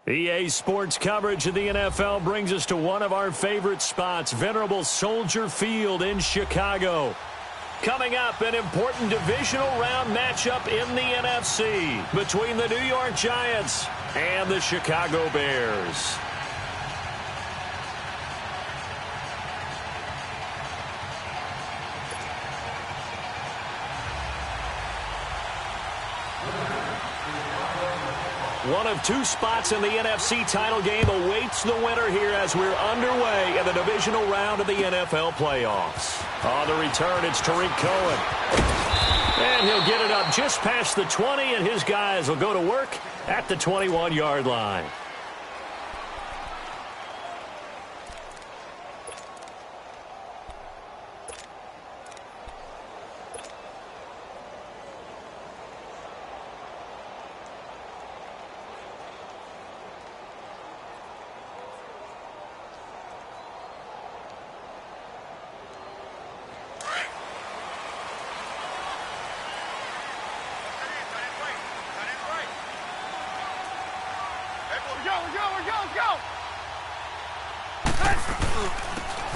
EA Sports coverage of the NFL brings us to one of our favorite spots, venerable Soldier Field in Chicago. Coming up, an important divisional round matchup in the NFC between the New York Giants and the Chicago Bears. One of two spots in the NFC title game awaits the winner here as we're underway in the divisional round of the NFL playoffs. On the return, it's Tariq Cohen. And he'll get it up just past the 20, and his guys will go to work at the 21-yard line.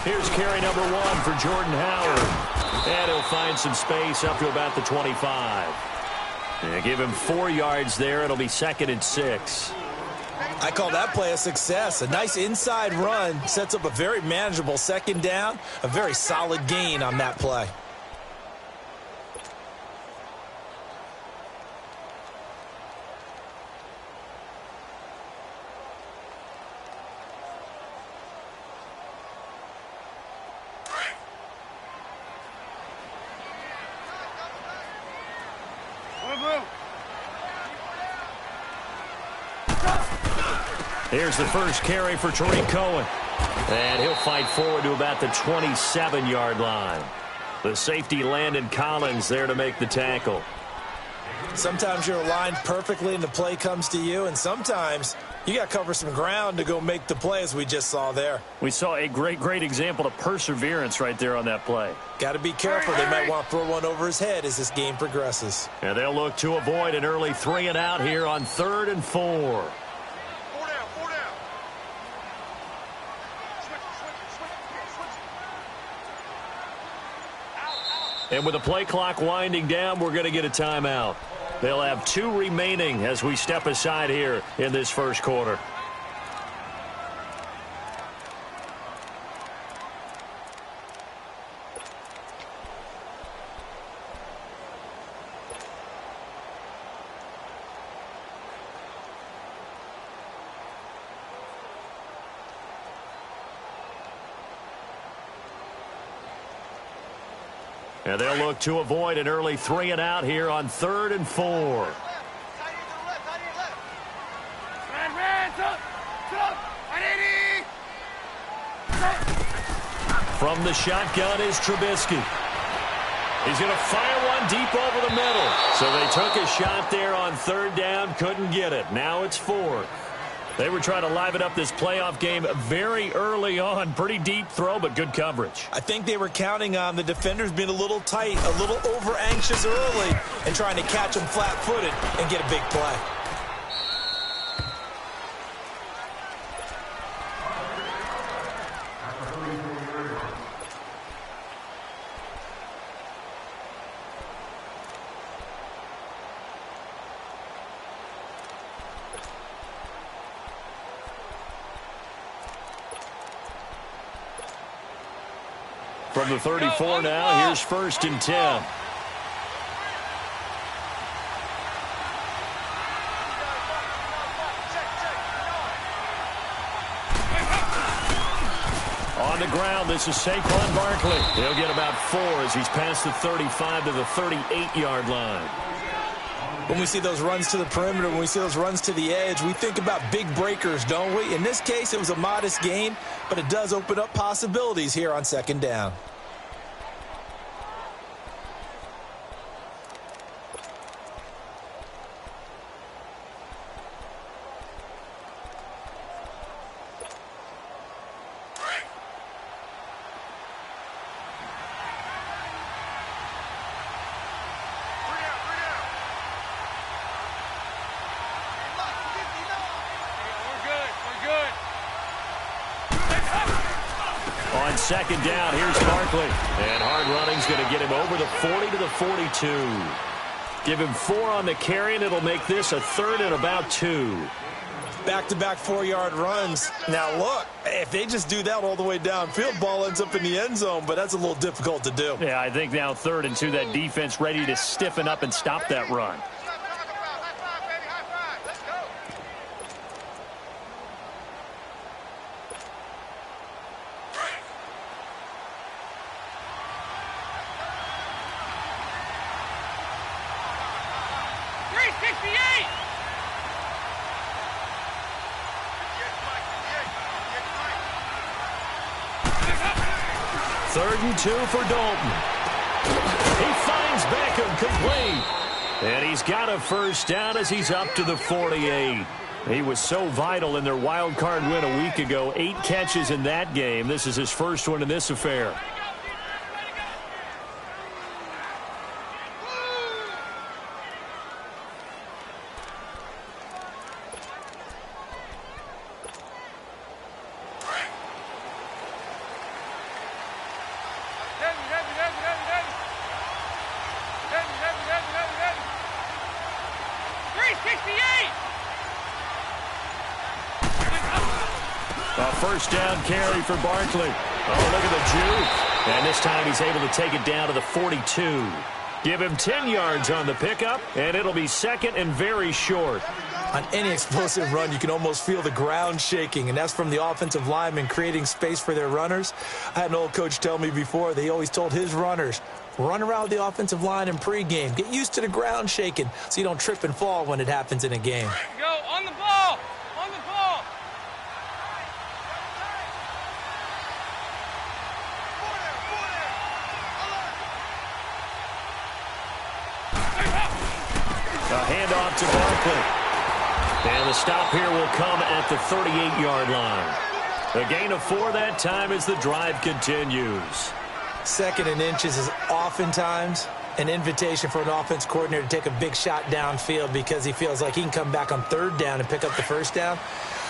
Here's carry number 1 for Jordan Howard. And he'll find some space up to about the 25. And give him 4 yards there. It'll be 2nd and 6. I call that play a success. A nice inside run sets up a very manageable 2nd down. A very solid gain on that play. Here's the first carry for Tariq Cohen. And he'll fight forward to about the 27-yard line. The safety Landon Collins there to make the tackle. Sometimes you're aligned perfectly and the play comes to you, and sometimes you got to cover some ground to go make the play, as we just saw there. We saw a great example of perseverance right there on that play. Got to be careful. They might want to throw one over his head as this game progresses. And they'll look to avoid an early 3 and out here on 3rd and 4. And with the play clock winding down, we're going to get a timeout. They'll have 2 remaining as we step aside here in this first quarter. And they'll look to avoid an early 3 and out here on 3rd and 4. From the shotgun is Trubisky. He's going to fire one deep over the middle. So they took a shot there on 3rd down, couldn't get it. Now it's 4th. They were trying to liven up this playoff game very early on. Pretty deep throw, but good coverage. I think they were counting on the defenders being a little tight, a little over-anxious early, and trying to catch them flat-footed and get a big play. From the 34 now, here's 1st and 10. On the ground, this is Saquon Barkley. He'll get about 4 as he's past the 35 to the 38-yard line. When we see those runs to the perimeter, when we see those runs to the edge, we think about big breakers, don't we? In this case, it was a modest gain, but it does open up possibilities here on 2nd down. second down. Here's Barkley. And hard running's going to get him over the 40 to the 42. Give him 4 on the carry, and it'll make this a third and about 2. Back-to-back 4-yard runs. Now, look, if they just do that all the way downfield, ball ends up in the end zone, but that's a little difficult to do. Yeah, I think now 3rd and 2, that defense ready to stiffen up and stop that run. Third and 2 for Dalton. He finds Beckham complete. And he's got a first down as he's up to the 48. He was so vital in their wild card win a week ago. 8 catches in that game. This is his first one in this affair. A first down carry for Barkley. Oh, look at the juke. And this time he's able to take it down to the 42. Give him 10 yards on the pickup, and it'll be second and very short. On any explosive run, you can almost feel the ground shaking, and that's from the offensive linemen creating space for their runners. I had an old coach tell me before, they always told his runners, run around the offensive line in pregame. Get used to the ground shaking so you don't trip and fall when it happens in a game. Go on the ball. On the ball. A handoff to Barkley. And the stop here will come at the 38-yard line. A gain of 4 that time as the drive continues. 2nd and inches is oftentimes an invitation for an offense coordinator to take a big shot downfield because he feels like he can come back on 3rd down and pick up the first down.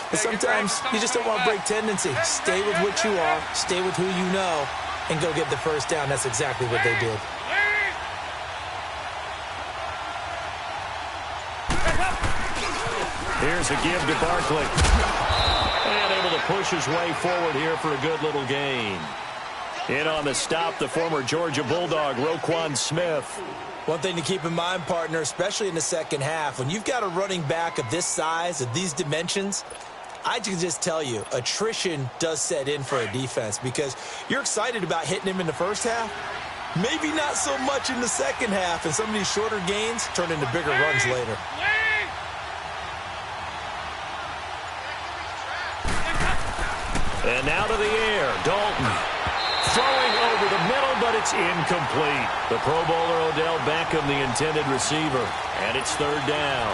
But sometimes you just don't want to break tendency. Stay with what you are, stay with who you know, and go get the first down. That's exactly what they did. Here's a give to Barkley. And able to push his way forward here for a good little gain. In on the stop, the former Georgia Bulldog, Roquan Smith. One thing to keep in mind, partner, especially in the second half, when you've got a running back of this size, of these dimensions, I can just tell you, attrition does set in for a defense because you're excited about hitting him in the first half. Maybe not so much in the second half, and some of these shorter gains turn into bigger runs later. And now to the air, Dalton. Throwing over the middle, but it's incomplete. The Pro Bowler Odell Beckham, the intended receiver. And it's 3rd down.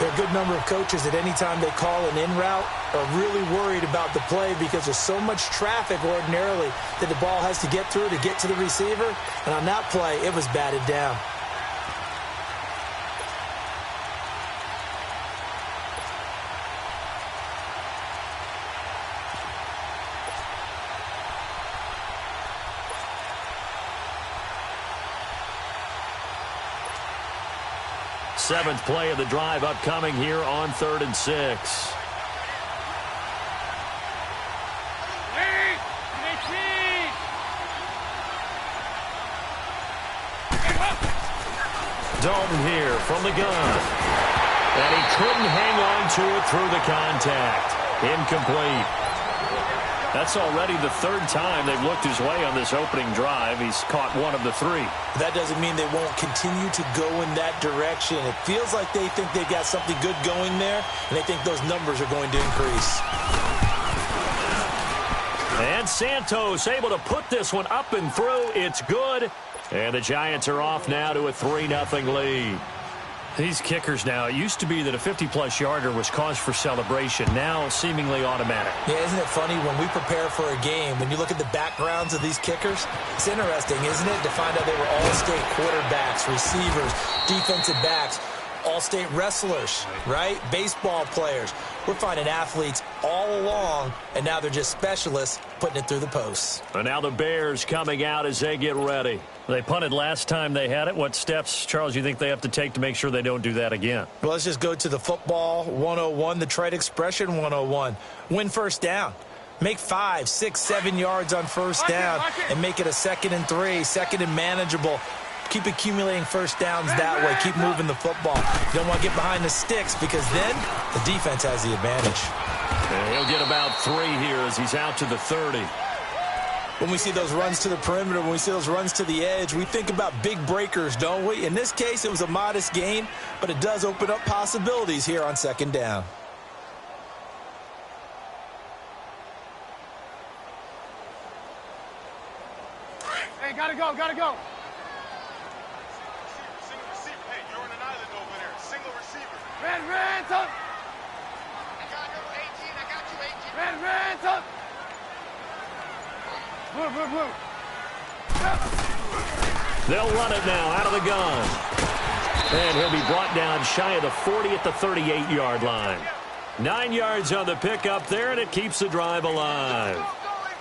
There are a good number of coaches that any time they call an in route are really worried about the play because there's so much traffic ordinarily that the ball has to get through to get to the receiver. And on that play, it was batted down. Seventh play of the drive upcoming here on 3rd and 6. Dalton here from the gun. And he couldn't hang on to it through the contact. Incomplete. That's already the 3rd time they've looked his way on this opening drive. He's caught 1 of the 3. That doesn't mean they won't continue to go in that direction. It feels like they think they've got something good going there, and they think those numbers are going to increase. And Santos able to put this one up and through. It's good. And the Giants are off now to a 3-0 lead. These kickers now, it used to be that a 50-plus yarder was cause for celebration. Now seemingly automatic. Yeah, isn't it funny when we prepare for a game, when you look at the backgrounds of these kickers, it's interesting, isn't it, to find out they were all-state quarterbacks, receivers, defensive backs. all-state wrestlers, right? Baseball players. We're finding athletes all along, and now they're just specialists putting it through the posts. And now the Bears coming out as they get ready. They punted last time they had it. What steps, Charles, you think they have to take to make sure they don't do that again? Well, let's just go to the football 101, the trade expression 101. Win first down. Make 5, 6, 7 yards on first down and make it a 2nd and 3, 2nd and manageable. Keep accumulating first downs that way. Keep moving the football. You don't want to get behind the sticks because then the defense has the advantage. And he'll get about 3 here as he's out to the 30. When we see those runs to the perimeter, when we see those runs to the edge, we think about big breakers, don't we? In this case, it was a modest gain, but it does open up possibilities here on 2nd down. Hey, gotta go, gotta go. Single receiver. Hey, you're on an island over there. Single receiver. Red, up. I got number 18. I got you, 18. Red, up. Blue. They'll run it now out of the gun. And he'll be brought down shy of the 40 at the 38-yard line. 9 yards on the pickup there, and it keeps the drive alive.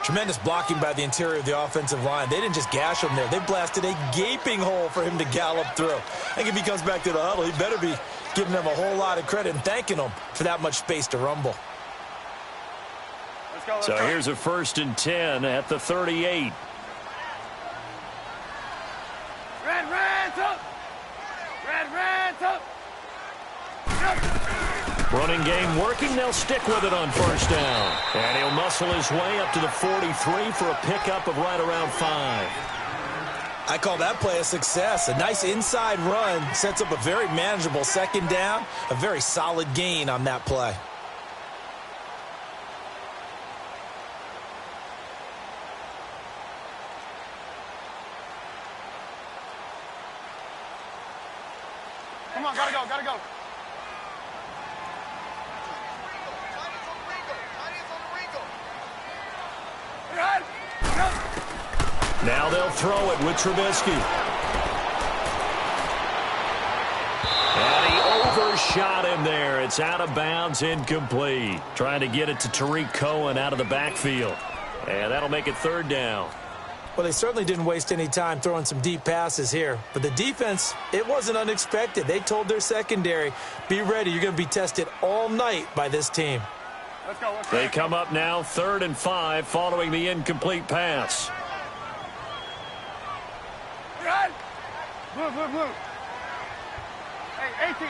Tremendous blocking by the interior of the offensive line. They didn't just gash him there. They blasted a gaping hole for him to gallop through. I think if he comes back to the huddle, he better be giving them a whole lot of credit and thanking them for that much space to rumble. So here's a 1st and 10 at the 38. Red, up. Red, up. Running game working. They'll stick with it on 1st down. And he'll muscle his way up to the 43 for a pickup of right around 5. I call that play a success. A nice inside run sets up a very manageable 2nd down. A very solid gain on that play. Come on, gotta go. Now they'll throw it with Trubisky. And he overshot him there. It's out of bounds, incomplete. Trying to get it to Tariq Cohen out of the backfield. And that'll make it 3rd down. Well, they certainly didn't waste any time throwing some deep passes here. But the defense, it wasn't unexpected. They told their secondary, be ready. You're going to be tested all night by this team. Let's go. They come up now 3rd and 5 following the incomplete pass. Red. Blue. Hey, 18.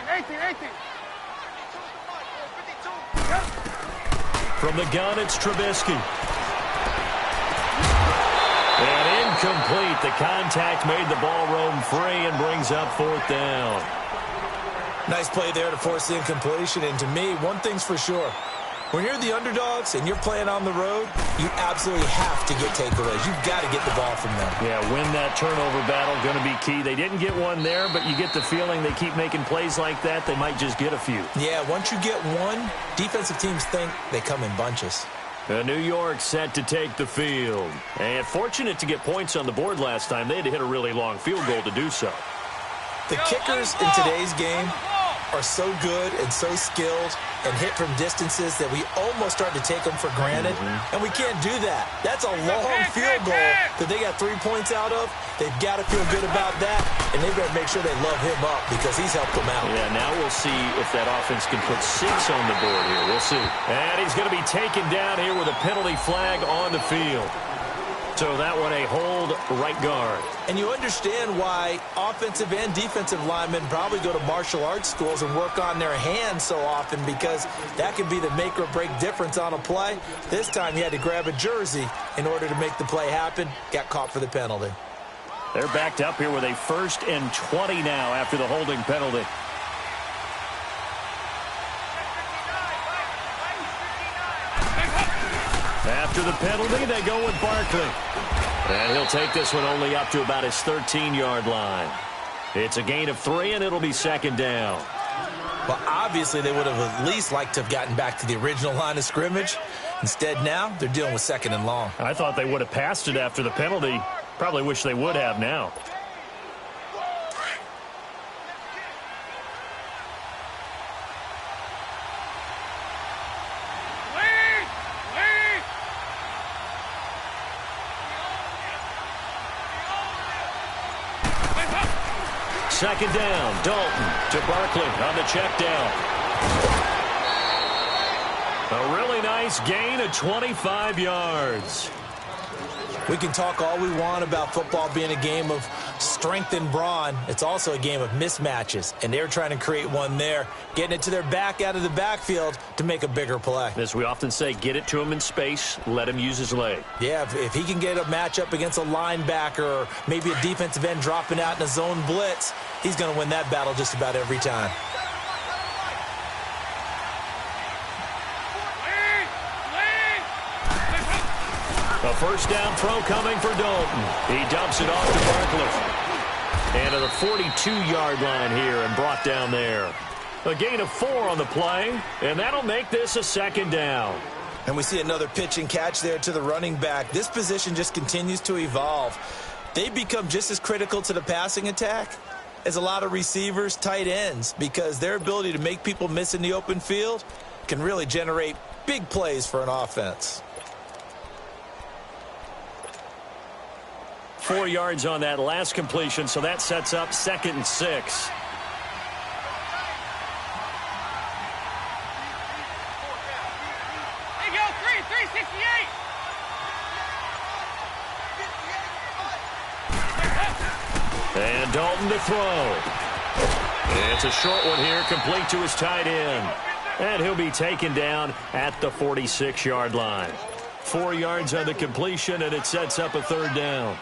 From the gun, it's Trubisky. And incomplete. The contact made the ball roam free and brings up 4th down. Nice play there to force the incompletion. And to me, one thing's for sure. When you're the underdogs and you're playing on the road, you absolutely have to get takeaways. You've got to get the ball from them. Yeah, win that turnover battle, going to be key. They didn't get one there, but you get the feeling they keep making plays like that, they might just get a few. Yeah, once you get one, defensive teams think they come in bunches. New York set to take the field. And fortunate to get points on the board last time. They had to hit a really long field goal to do so. The kickers in today's game are so good and so skilled and hit from distances that we almost start to take them for granted. And we can't do that. That's a long field goal that they got 3 points out of. They've got to feel good about that, and they better make sure they love him up because he's helped them out. Yeah, now we'll see if that offense can put 6 on the board here. We'll see. And he's going to be taken down here with a penalty flag on the field. So that one a hold right guard. And you understand why offensive and defensive linemen probably go to martial arts schools and work on their hands so often because that can be the make or break difference on a play. This time he had to grab a jersey in order to make the play happen. Got caught for the penalty. They're backed up here with a 1st and 20 now after the holding penalty. After the penalty, they go with Barkley. And he'll take this one only up to about his 13-yard line. It's a gain of 3, and it'll be 2nd down. Well, obviously, they would have at least liked to have gotten back to the original line of scrimmage. Instead, now, they're dealing with 2nd and long. I thought they would have passed it after the penalty. Probably wish they would have now. second down. Dalton to Barkley on the check down. A really nice gain of 25 yards. We can talk all we want about football being a game of strength and brawn. It's also a game of mismatches, and they're trying to create one there, getting it to their back out of the backfield to make a bigger play. As we often say, get it to him in space, let him use his leg. Yeah, if he can get a matchup against a linebacker or maybe a defensive end dropping out in a zone blitz, he's going to win that battle just about every time. A first down throw coming for Dalton. He dumps it off to Barkley. And to the 42-yard line here and brought down there. A gain of 4 on the play, and that'll make this a second down. And we see another pitch and catch there to the running back. This position just continues to evolve. They become just as critical to the passing attack as a lot of receivers, tight ends, because their ability to make people miss in the open field can really generate big plays for an offense. 4 yards on that last completion, so that sets up 2nd and 6. There you go, 368. And Dalton to throw. It's a short one here, complete to his tight end. And he'll be taken down at the 46-yard line. 4 yards on the completion, and it sets up a third down.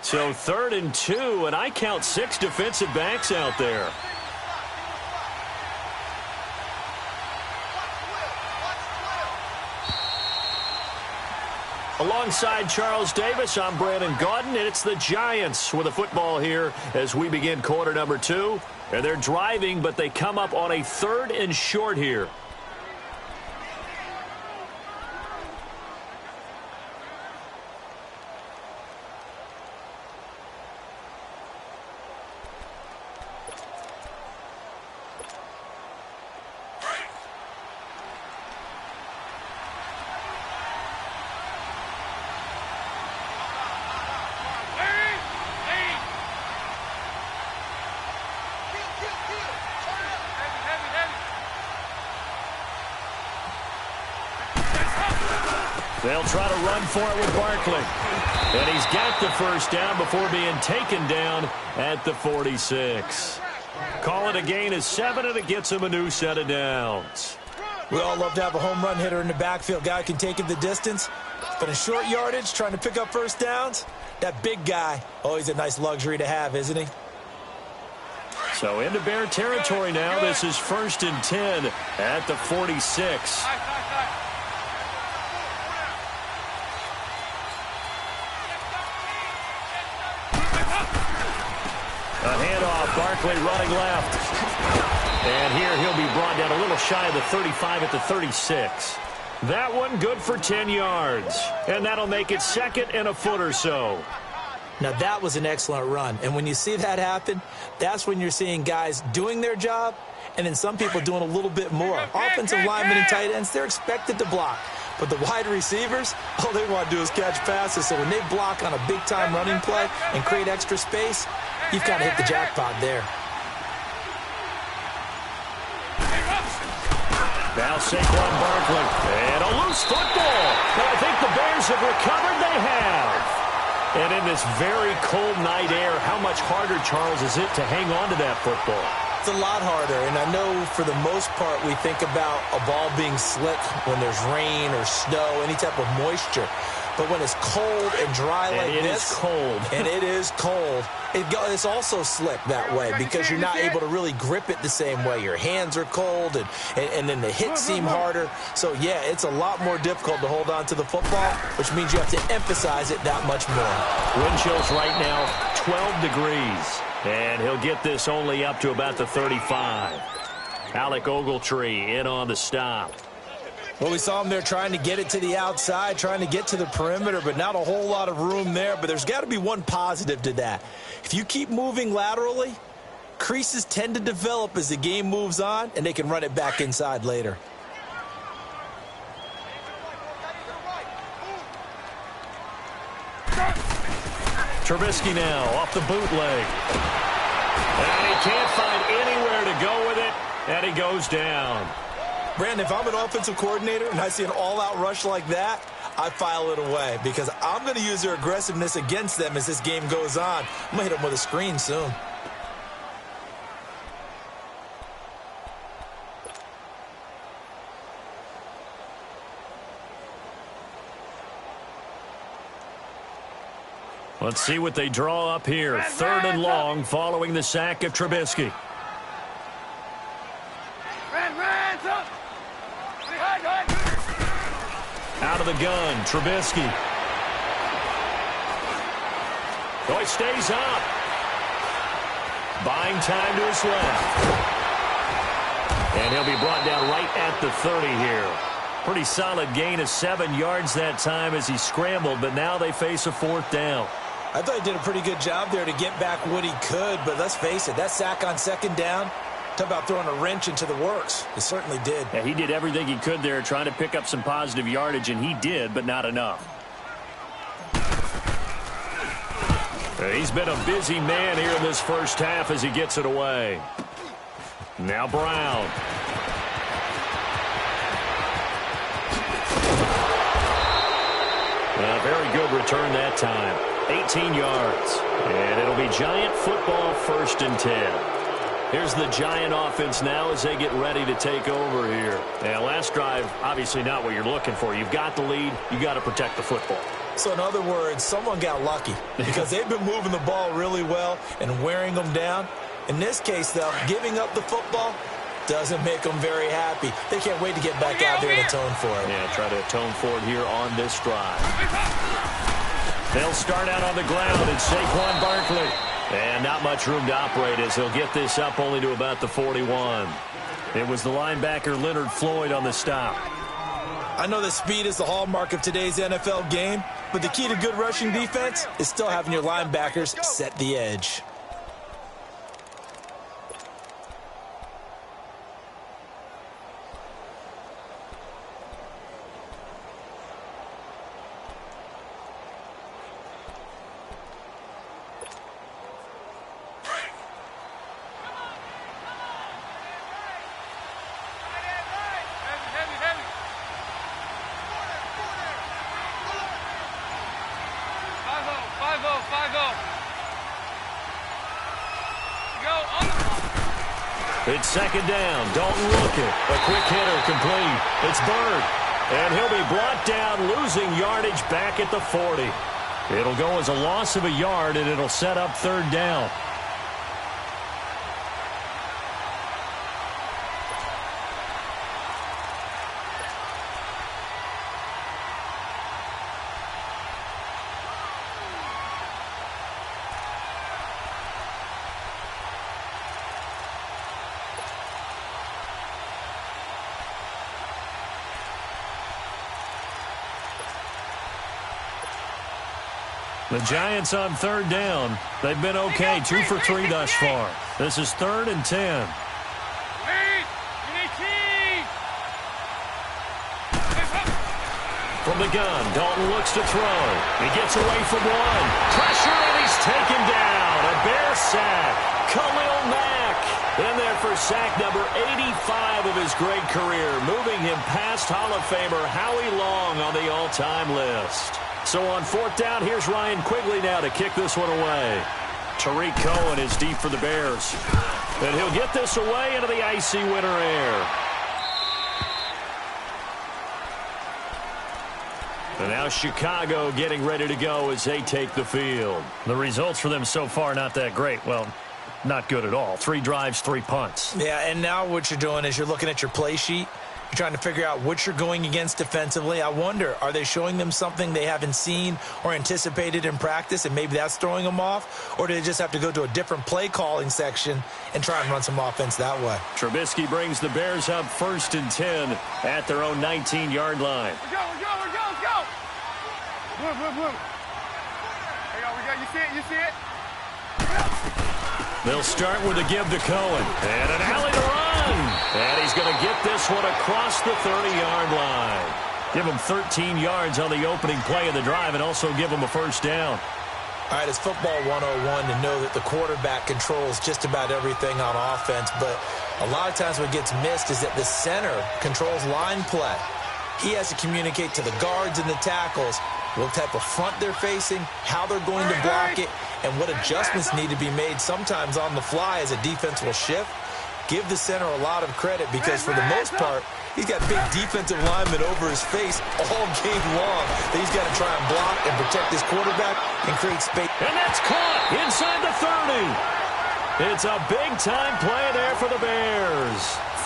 So 3rd and 2, and I count 6 defensive backs out there. Alongside Charles Davis, I'm Brandon Gaudin, and it's the Giants with a football here as we begin quarter number 2. And they're driving, but they come up on a 3rd and short here. They'll try to run for it with Barkley. And he's got the first down before being taken down at the 46. Call it a gain of 7, and it gets him a new set of downs. We all love to have a home run hitter in the backfield. Guy can take it the distance. But in short yardage, trying to pick up first downs, that big guy, always a nice luxury to have, isn't he? So into Bear territory now. This is 1st and 10 at the 46. A handoff, Barkley running left. And here he'll be brought down a little shy of the 35 at the 36. That one good for 10 yards. And that'll make it 2nd and a foot or so. Now, that was an excellent run. And when you see that happen, that's when you're seeing guys doing their job and then some people doing a little bit more. Offensive linemen and tight ends, they're expected to block. But the wide receivers, all they want to do is catch passes. So when they block on a big-time running play and create extra space, you've kind of hit the jackpot there. Now Saquon Barkley. And a loose football. And I think the Bears have recovered. They have. And in this very cold night air, how much harder, Charles, is it to hang on to that football? It's a lot harder, and I know for the most part we think about a ball being slick when there's rain or snow, any type of moisture. But when it's cold and dry like this, it is cold. And it is cold, it's also slick that way because you're not able to really grip it the same way. Your hands are cold, and then the hits seem harder. So, yeah, it's a lot more difficult to hold on to the football, which means you have to emphasize it that much more. Wind chills right now, 12 degrees. And he'll get this only up to about the 35. Alec Ogletree in on the stop. Well, we saw him there trying to get it to the outside, trying to get to the perimeter, but not a whole lot of room there. But there's got to be one positive to that. If you keep moving laterally, Creases tend to develop as the game moves on, and they can run it back inside later. Trubisky now off the bootleg. And he can't find anywhere to go with it, and he goes down. Brandon, if I'm an offensive coordinator and I see an all-out rush like that, I file it away because I'm going to use their aggressiveness against them as this game goes on. I'm going to hit them with a screen soon. Let's see what they draw up here. Third and long following the sack of Trubisky. Out of the gun, Trubisky. Oh, he stays up. Buying time to his left. And he'll be brought down right at the 30 here. Pretty solid gain of 7 yards that time as he scrambled, but now they face a 4th down. I thought he did a pretty good job there to get back what he could, but let's face it, that sack on 2nd down, talk about throwing a wrench into the works. It certainly did. Yeah, he did everything he could there trying to pick up some positive yardage, and he did, but not enough. He's been a busy man here in this first half as he gets it away. Now Brown. A very good return that time. 18 yards. And it'll be Giant football 1st and 10. Here's the Giant offense now as they get ready to take over here. And last drive, obviously not what you're looking for. You've got the lead. You got to protect the football. So in other words, someone got lucky because they've been moving the ball really well and wearing them down. In this case, though, giving up the football doesn't make them very happy. They can't wait to get back out there and atone for it. Yeah, try to atone for it here on this drive. They'll start out on the ground, and Saquon Barkley. And not much room to operate as he'll get this up only to about the 41. It was the linebacker Leonard Floyd on the stop. I know that speed is the hallmark of today's NFL game, but the key to good rushing defense is still having your linebackers set the edge. It's 2nd down. Dalton Lockett. A quick hitter complete. It's Bird. And he'll be brought down, losing yardage back at the 40. It'll go as a loss of a yard, and it'll set up 3rd down. The Giants on 3rd down. They've been okay, 2 for 3 thus far. This is 3rd and 10. From the gun, Dalton looks to throw. He gets away from one. Pressure, and he's taken down. A Bear sack. Khalil Mack in there for sack number 85 of his great career, moving him past Hall of Famer Howie Long on the all-time list. So on 4th down, here's Ryan Quigley now to kick this one away. Tariq Cohen is deep for the Bears. And he'll get this away into the icy winter air. And now Chicago getting ready to go as they take the field. The results for them so far not that great. Well, not good at all. 3 drives, 3 punts. Yeah, and now what you're doing is you're looking at your play sheet. You're trying to figure out what you're going against defensively. I wonder, are they showing them something they haven't seen or anticipated in practice, and maybe that's throwing them off? Or do they just have to go to a different play calling section and try and run some offense that way? Trubisky brings the Bears up 1st and 10 at their own 19-yard line. Let's go. Blue. There you go, you see it? They'll start with a give to Cohen. And an alley to run. And he's going to get this one across the 30-yard line. Give him 13 yards on the opening play of the drive and also give him a first down. All right, it's football 101 to know that the quarterback controls just about everything on offense, but a lot of times what gets missed is that the center controls line play. He has to communicate to the guards and the tackles what type of front they're facing, how they're going to block it, and what adjustments need to be made sometimes on the fly as a defense will shift. Give the center a lot of credit because for the most part, he's got big defensive linemen over his face all game long that he's got to try and block and protect his quarterback and create space. And that's caught inside the 30. It's a big-time play there for the Bears.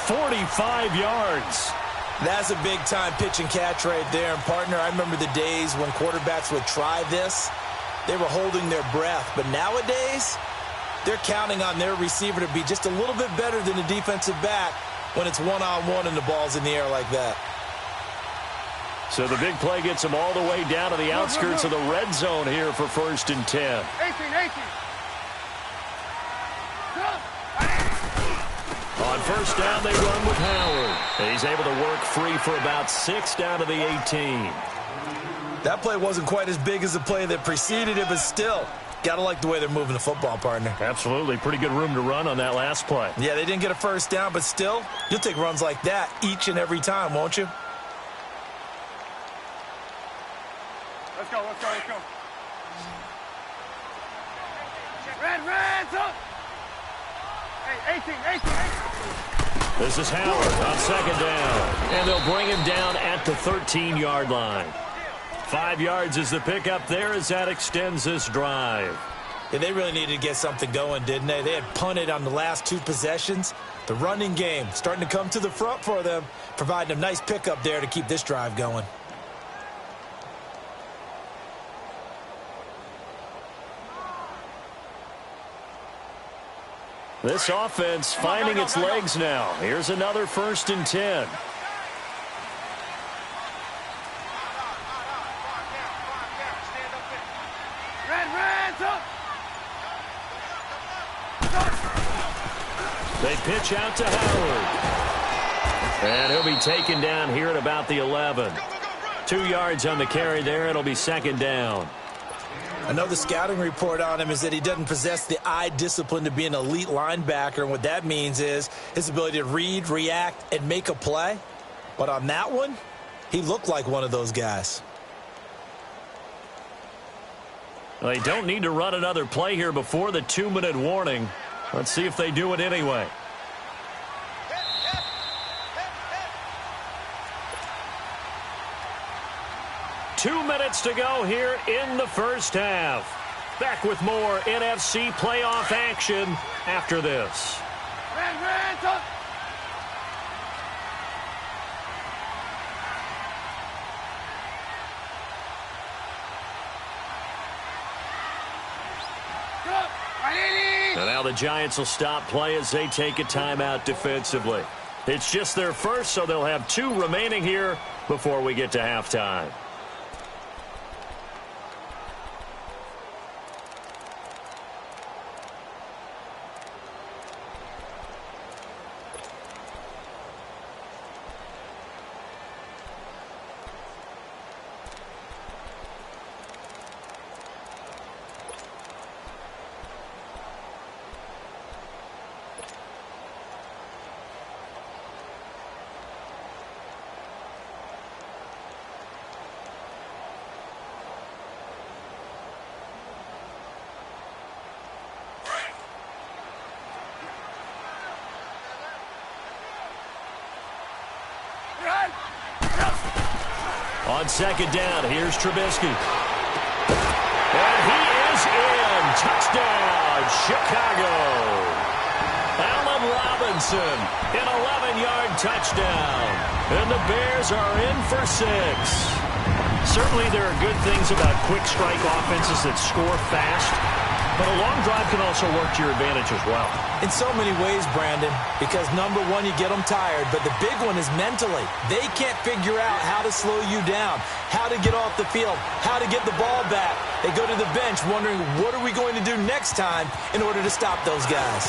45 yards. That's a big-time pitch and catch right there. And, partner, I remember the days when quarterbacks would try this. They were holding their breath. But nowadays, they're counting on their receiver to be just a little bit better than the defensive back when it's one-on-one and the ball's in the air like that. So the big play gets them all the way down to the outskirts of the red zone here for 1st and 10. 18. On first down, they run with Howard. He's able to work free for about 6 down to the 18. That play wasn't quite as big as the play that preceded it, but still, got to like the way they're moving the football, partner. Absolutely. Pretty good room to run on that last play. Yeah, they didn't get a first down, but still, you'll take runs like that each and every time, won't you? Let's go. Red, up. Hey, 18. This is Howard on second down. And they'll bring him down at the 13-yard line. 5 yards is the pickup there as that extends this drive. Yeah, they really needed to get something going, didn't they? They had punted on the last 2 possessions. The running game starting to come to the front for them, providing a nice pickup there to keep this drive going. This offense finding its legs now. Here's another 1st and 10. They pitch out to Howard. And he'll be taken down here at about the 11. 2 yards on the carry there. It'll be 2nd down. I know the scouting report on him is that he doesn't possess the eye discipline to be an elite linebacker. And what that means is his ability to read, react, and make a play. But on that one, he looked like one of those guys. Well, they don't need to run another play here before the 2-minute warning. Let's see if they do it anyway. Two minutes to go here in the first half. Back with more NFC playoff action after this. And now the Giants will stop play as they take a timeout defensively. It's just their first, so they'll have 2 remaining here before we get to halftime. On second down, here's Trubisky. And he is in. Touchdown, Chicago. Allen Robinson, an 11-yard touchdown. And the Bears are in for 6. Certainly there are good things about quick strike offenses that score fast. But a long drive can also work to your advantage as well. In so many ways, Brandon, because number one, you get them tired, but the big one is mentally. They can't figure out how to slow you down, how to get off the field, how to get the ball back. They go to the bench wondering, what are we going to do next time in order to stop those guys?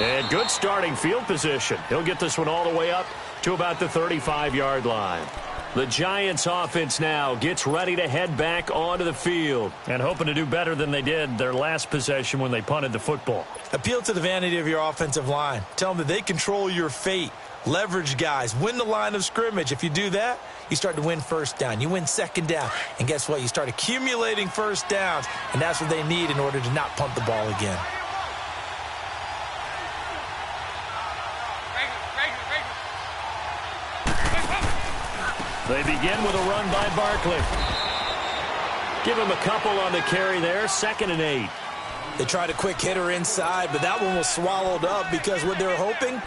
And good starting field position. He'll get this one all the way up to about the 35-yard line. The Giants offense now gets ready to head back onto the field and hoping to do better than they did their last possession when they punted the football. Appeal to the vanity of your offensive line. Tell them that they control your fate. Leverage guys. Win the line of scrimmage. If you do that, you start to win first down. You win second down. And guess what? You start accumulating first downs, and that's what they need in order to not punt the ball again. They begin with a run by Barkley. Give him a couple on the carry there, 2nd and 8. They tried a quick hitter inside, but that one was swallowed up because what they're hoping,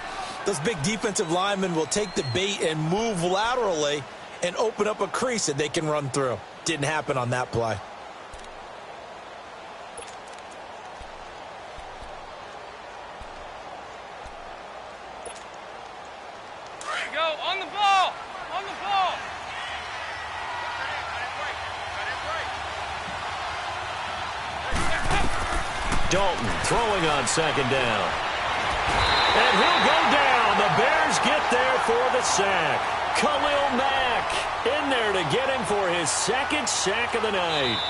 those big defensive linemen will take the bait and move laterally and open up a crease that they can run through. Didn't happen on that play. Go, on the ball! On the ball! Dalton throwing on 2nd down. And he'll go down. The Bears get there for the sack. Khalil Mack in there to get him for his 2nd sack of the night.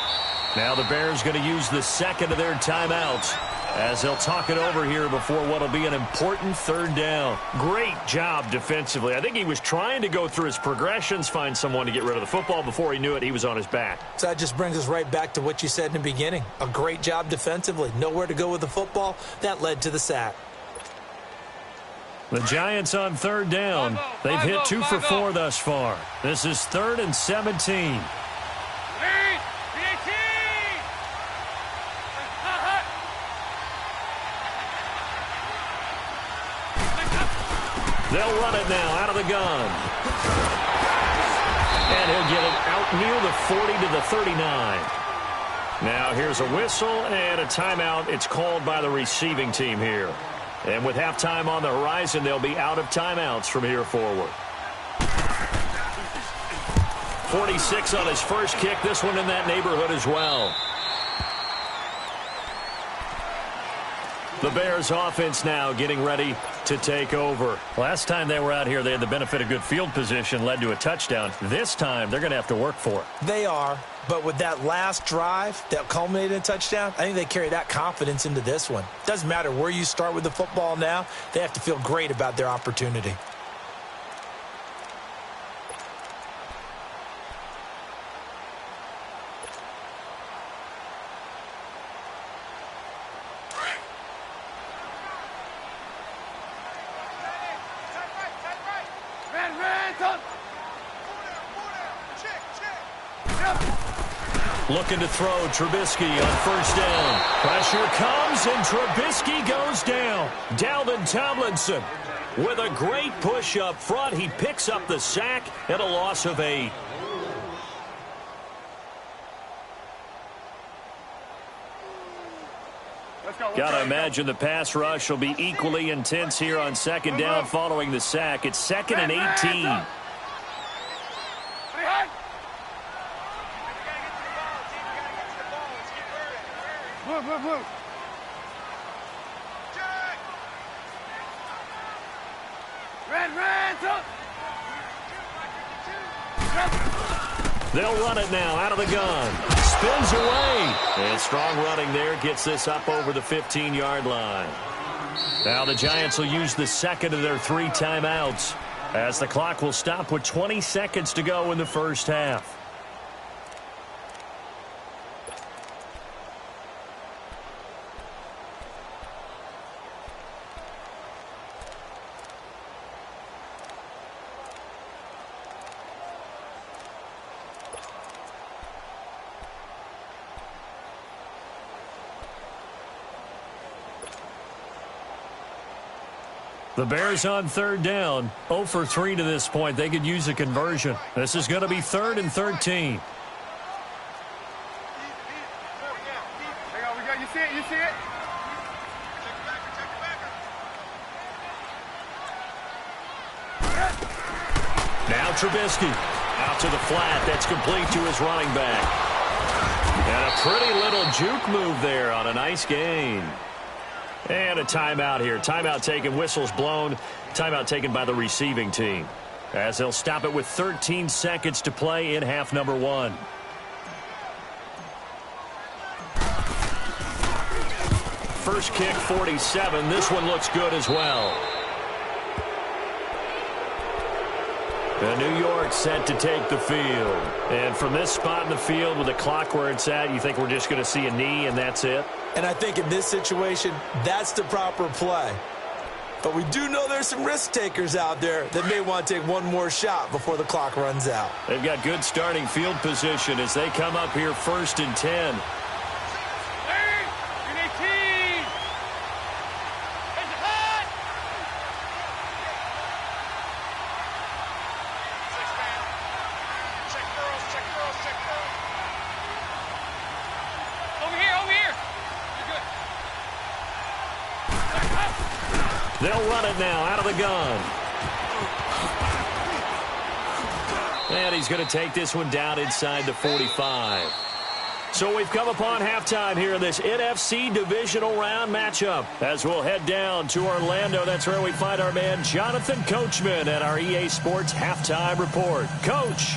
Now the Bears going to use the 2nd of their timeouts as they'll talk it over here before what will be an important 3rd down. Great job defensively. I think he was trying to go through his progressions, find someone to get rid of the football. Before he knew it, he was on his back. So that just brings us right back to what you said in the beginning. A great job defensively. Nowhere to go with the football. That led to the sack. The Giants on 3rd down. They've hit 2 for 4 thus far. This is 3rd and 17. They'll run it now out of the gun. And he'll get it out near the 40 to the 39. Now here's a whistle and a timeout. It's called by the receiving team here. And with halftime on the horizon, they'll be out of timeouts from here forward. 46 on his first kick. This one in that neighborhood as well. The Bears offense now getting ready to take over. Last time they were out here, they had the benefit of good field position, led to a touchdown. This time, they're going to have to work for it. They are, but with that last drive that culminated in a touchdown, I think they carry that confidence into this one. Doesn't matter where you start with the football now, they have to feel great about their opportunity. Looking to throw Trubisky on 1st down. Pressure comes and Trubisky goes down. Dalvin Tomlinson with a great push up front. He picks up the sack and a loss of 8. Got to imagine the pass rush will be equally intense here on 2nd down following the sack. It's 2nd and 18. Move. Red, up. They'll run it now out of the gun. Spins away. And strong running there gets this up over the 15-yard line. Now the Giants will use the 2nd of their 3 timeouts as the clock will stop with 20 seconds to go in the first half. The Bears on 3rd down, 0 for 3 to this point. They could use a conversion. This is going to be 3rd and 13. see it, you see it? Now Trubisky out to the flat. That's complete to his running back. And a pretty little juke move there on a nice gain. And a timeout here. Timeout taken, whistles blown. Timeout taken by the receiving team, as they'll stop it with 13 seconds to play in half number 1. First kick, 47. This one looks good as well. And New York set to take the field. And from this spot in the field with the clock where it's at, you think we're just going to see a knee and that's it? And I think in this situation, that's the proper play. But we do know there's some risk takers out there that may want to take one more shot before the clock runs out. They've got good starting field position as they come up here 1st and 10. They'll run it now out of the gun. And he's going to take this one down inside the 45. So we've come upon halftime here in this NFC divisional round matchup. As we'll head down to Orlando, that's where we find our man Jonathan Coachman at our EA Sports Halftime Report. Coach.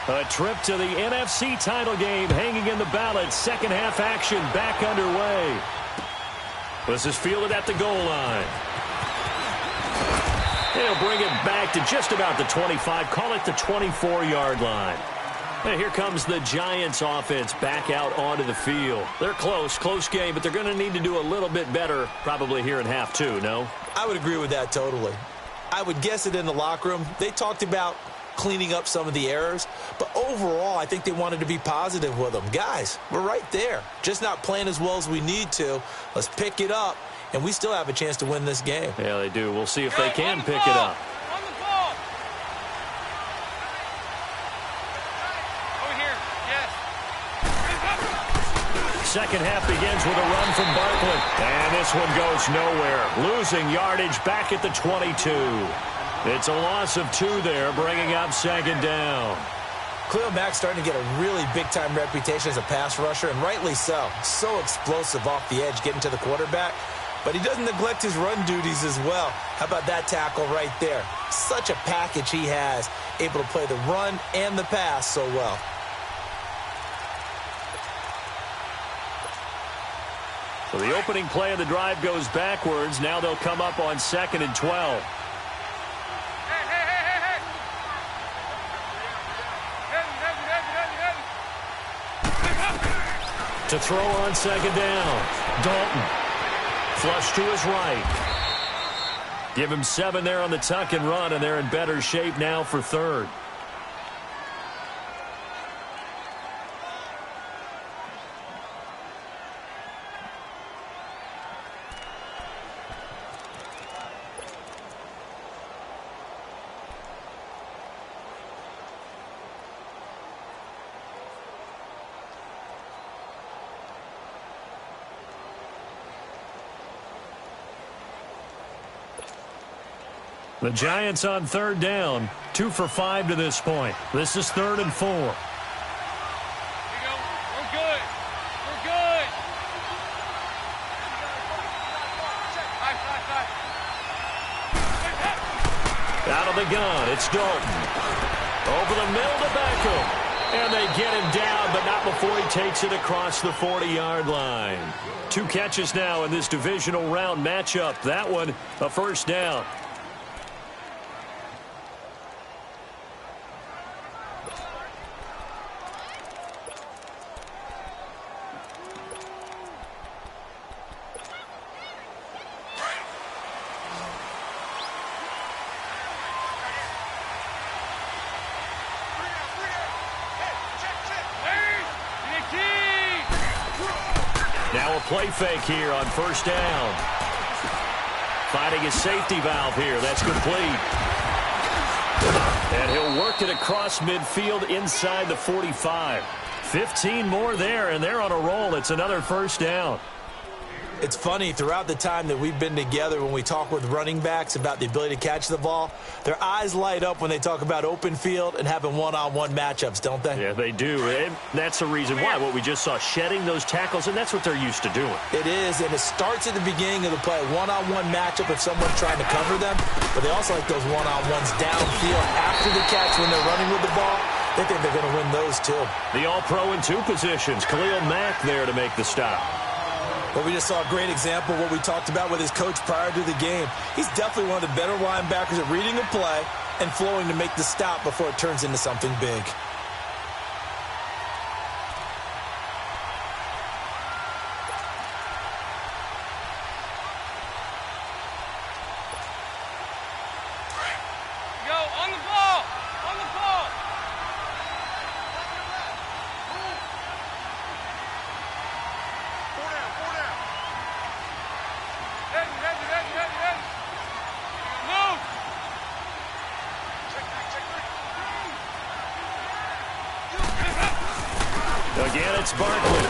A trip to the NFC title game hanging in the balance. Second half action back underway. This is fielded at the goal line. They'll bring it back to just about the 25. Call it the 24-yard line. And here comes the Giants offense back out onto the field. They're close game, but they're going to need to do a little bit better probably here in half 2, no? I would agree with that totally. I would guess it in the locker room. They talked about cleaning up some of the errors, but overall I think they wanted to be positive with them. Guys, we're right there, just not playing as well as we need to. Let's pick it up, and we still have a chance to win this game. Yeah, they do. We'll see if they can pick it up. On the ball. Over here, yes. Second half begins with a run from Barkley, and this one goes nowhere, losing yardage back at the 22. It's a loss of 2 there, bringing up second down. Khalil Mack's starting to get a really big-time reputation as a pass rusher, and rightly so. So explosive off the edge, getting to the quarterback. But he doesn't neglect his run duties as well. How about that tackle right there? Such a package he has, able to play the run and the pass so well. So the opening play of the drive goes backwards. Now they'll come up on 2nd and 12. To throw on second down. Dalton. Flush to his right. Give him 7 there on the tuck and run, and they're in better shape now for 3rd. The Giants on 3rd down, 2 for 5 to this point. This is 3rd and 4. Here we go. We're good. We're good. Out of the gun, it's Dalton. Over the middle to Beckham. And they get him down, but not before he takes it across the 40-yard line. 2 catches now in this divisional round matchup. That one, a first down. Now a play fake here on first down. Finding his safety valve here. That's complete. And he'll work it across midfield inside the 45. 15 more there, and they're on a roll. It's another first down. It's funny, throughout the time that we've been together, when we talk with running backs about the ability to catch the ball, their eyes light up when they talk about open field and having one-on-one matchups, don't they? Yeah, they do. And that's the reason why. What we just saw, shedding those tackles, and that's what they're used to doing. It is, and it starts at the beginning of the play. One-on-one matchup if someone's trying to cover them, but they also like those one-on-ones downfield after the catch when they're running with the ball. They think they're going to win those, too. The all-pro in two positions. Khalil Mack there to make the stop. Well, we just saw a great example of what we talked about with his coach prior to the game. He's definitely one of the better linebackers at reading a play and flowing to make the stop before it turns into something big. Go, on the ball! On the ball! Head. Move! Again, it's Barkley.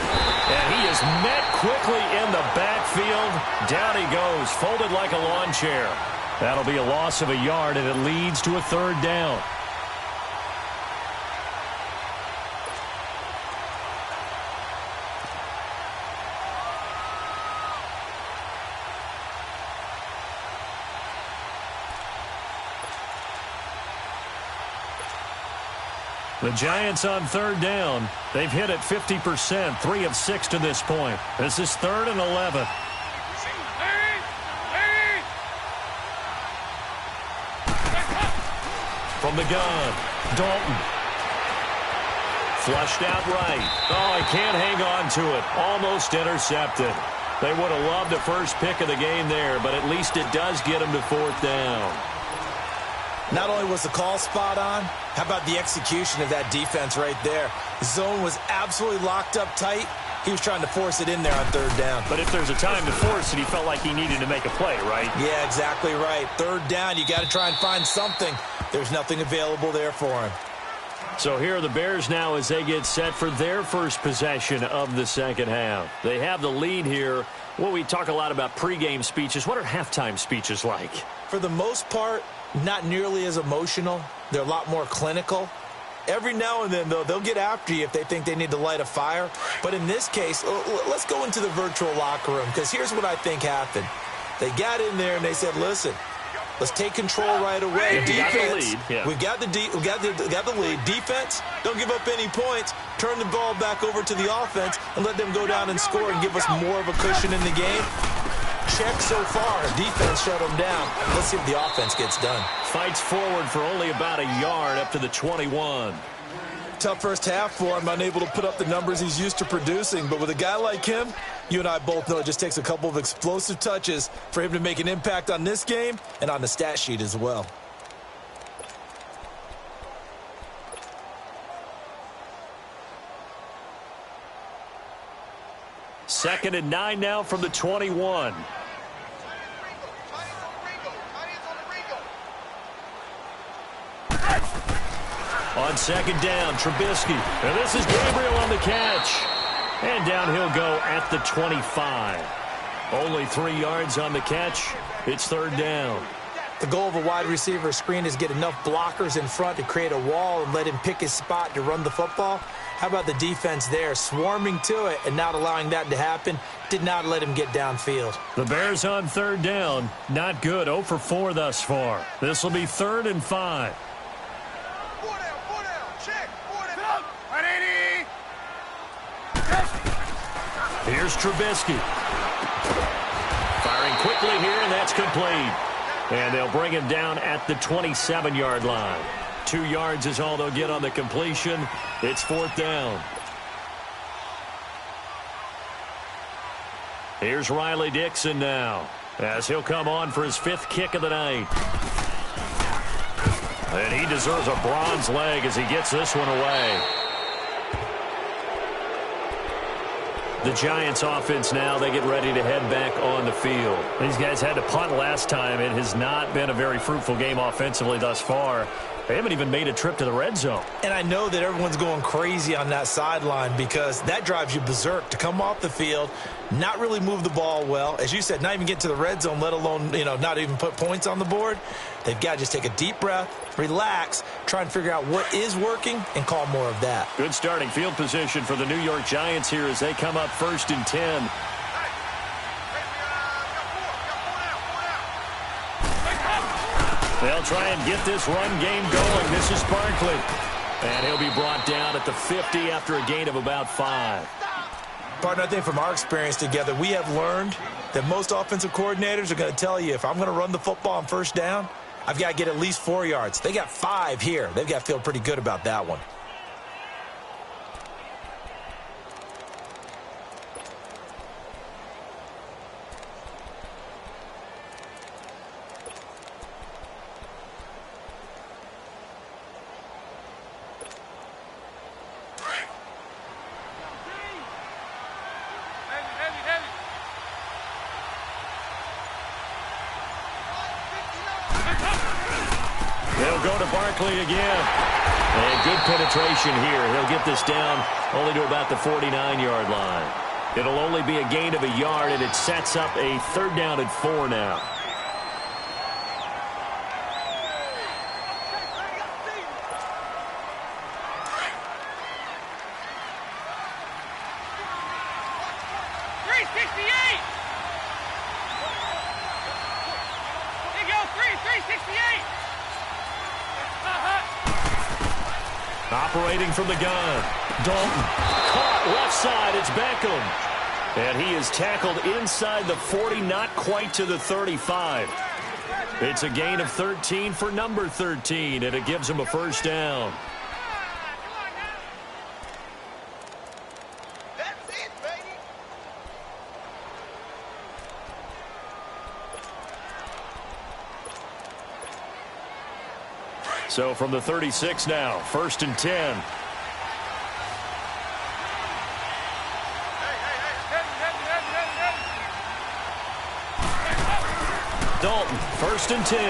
And he is met quickly in the backfield. Down he goes, folded like a lawn chair. That'll be a loss of a yard, and it leads to a third down. The Giants on third down. They've hit it 50%, 3 of 6 to this point. This is 3rd and 11. From the gun, Dalton. Flushed out right. Oh, he can't hang on to it. Almost intercepted. They would have loved the first pick of the game there, but at least it does get him to 4th down. Not only was the call spot on, how about the execution of that defense right there? The zone was absolutely locked up tight. He was trying to force it in there on 3rd down. But if there's a time to force it, he felt like he needed to make a play, right? Yeah, exactly right. 3rd down, you got to try and find something. There's nothing available there for him. So here are the Bears now as they get set for their first possession of the second half. They have the lead here. Well, we talk a lot about pregame speeches. What are halftime speeches like? For the most part, not nearly as emotional. They're a lot more clinical. Every now and then, though, they'll get after you if they think they need to light a fire. But in this case, let's go into the virtual locker room, because here's what I think happened. They got in there and they said, listen, let's take control right away. Defense, we got the lead. Defense, don't give up any points. Turn the ball back over to the offense and let them go down and score and give us more of a cushion in the game. Check so far. Defense shut them down. Let's see if the offense gets done. Fights forward for only about a yard up to the 21. Tough first half for him, unable to put up the numbers he's used to producing. But with a guy like him, you and I both know it just takes a couple of explosive touches for him to make an impact on this game and on the stat sheet as well. Second and 9 now from the 21. On second down, Trubisky. And this is Gabriel on the catch. And down he'll go at the 25. Only 3 yards on the catch. It's 3rd down. The goal of a wide receiver screen is get enough blockers in front to create a wall and let him pick his spot to run the football. How about the defense there, swarming to it and not allowing that to happen? Did not let him get downfield. The Bears on 3rd down. Not good. 0 for 4 thus far. This will be 3rd and 5. Here's Trubisky. Firing quickly here, and that's complete. And they'll bring him down at the 27-yard line. 2 yards is all they'll get on the completion. It's 4th down. Here's Riley Dixon now, as he'll come on for his 5th kick of the night. And he deserves a bronze leg as he gets this one away. The Giants offense now, they get ready to head back on the field. These guys had to punt last time. It has not been a very fruitful game offensively thus far. They haven't even made a trip to the red zone. And I know that everyone's going crazy on that sideline because that drives you berserk to come off the field, not really move the ball well. As you said, not even get to the red zone, let alone, not even put points on the board. They've got to just take a deep breath, relax, try and figure out what is working and call more of that. Good starting field position for the New York Giants here as they come up 1st and 10. They'll try and get this run game going. This is Barkley. And he'll be brought down at the 50 after a gain of about 5. Partner, I think from our experience together, we have learned that most offensive coordinators are going to tell you, if I'm going to run the football on 1st down, I've got to get at least 4 yards. They got 5 here. They've got to feel pretty good about that one. They'll go to Barkley again. And good penetration here. He'll get this down only to about the 49-yard line. It'll only be a gain of a yard, and it sets up a 3rd down and 4 now. Operating from the gun. Dalton caught left side. It's Beckham. And he is tackled inside the 40, not quite to the 35. It's a gain of 13 for number 13, and it gives him a 1st down. That's it, baby. So from the 36 now, 1st and 10. Dalton, 1st and 10.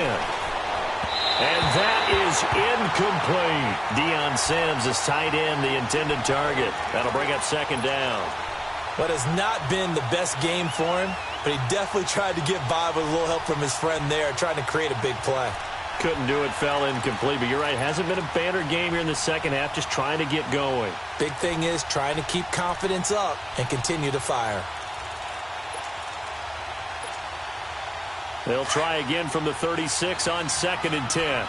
And that is incomplete. Deion Sims is tight end, the intended target. That'll bring up 2nd down. What has not been the best game for him, but he definitely tried to get by with a little help from his friend there, trying to create a big play. Couldn't do it, fell incomplete, but you're right. Hasn't been a banner game here in the 2nd half, just trying to get going. Big thing is trying to keep confidence up and continue to fire. They'll try again from the 36 on 2nd and 10.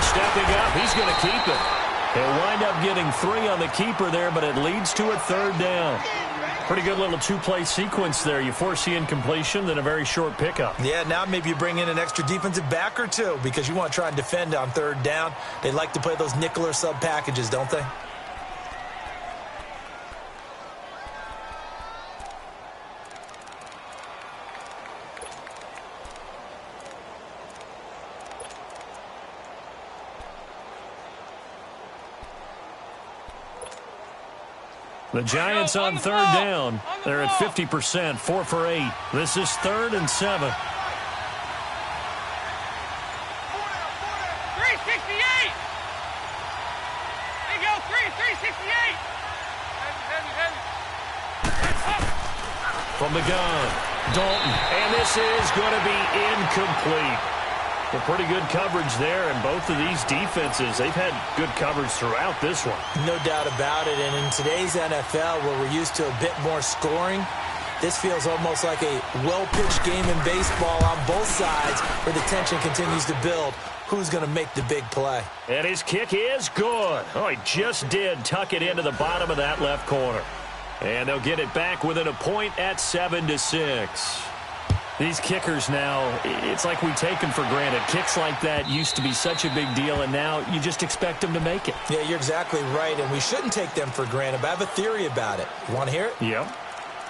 Stepping up, he's going to keep it. He'll wind up getting 3 on the keeper there, but it leads to a 3rd down. Pretty good little 2-play sequence there. You force the incompletion, then a very short pickup. Yeah, now maybe you bring in an extra defensive back or 2 because you want to try and defend on 3rd down. They like to play those nickel or sub packages, don't they? The Giants on 3rd down. They're at 50%, 4 for 8. This is 3rd and 7. 368. There you go, 368. From the gun, Dalton. And this is going to be incomplete. Well, pretty good coverage there, and both of these defenses, they've had good coverage throughout this one. No doubt about it, and in today's NFL, where we're used to a bit more scoring, this feels almost like a well-pitched game in baseball on both sides where the tension continues to build. Who's going to make the big play? And his kick is good. Oh, he just did tuck it into the bottom of that left corner. And they'll get it back within a point at 7-6. These kickers now, it's like we take them for granted. Kicks like that used to be such a big deal, and now you just expect them to make it. Yeah, you're exactly right, and we shouldn't take them for granted, but I have a theory about it. You want to hear it? Yep.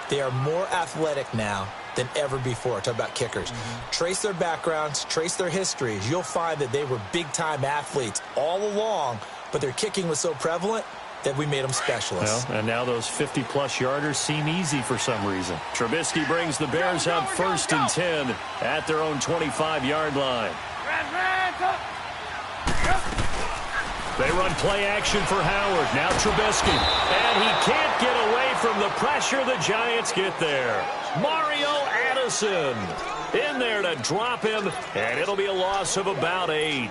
They are more athletic now than ever before. Talk about kickers. Trace their backgrounds, trace their histories. You'll find that they were big-time athletes all along, but their kicking was so prevalent that we made them specialists. Well, and now those 50-plus yarders seem easy for some reason. Trubisky brings the Bears up 1st and 10 at their own 25-yard line. They run play action for Howard. Now Trubisky. And he can't get away from the pressure. The Giants get there. Mario Addison in there to drop him, and it'll be a loss of about 8.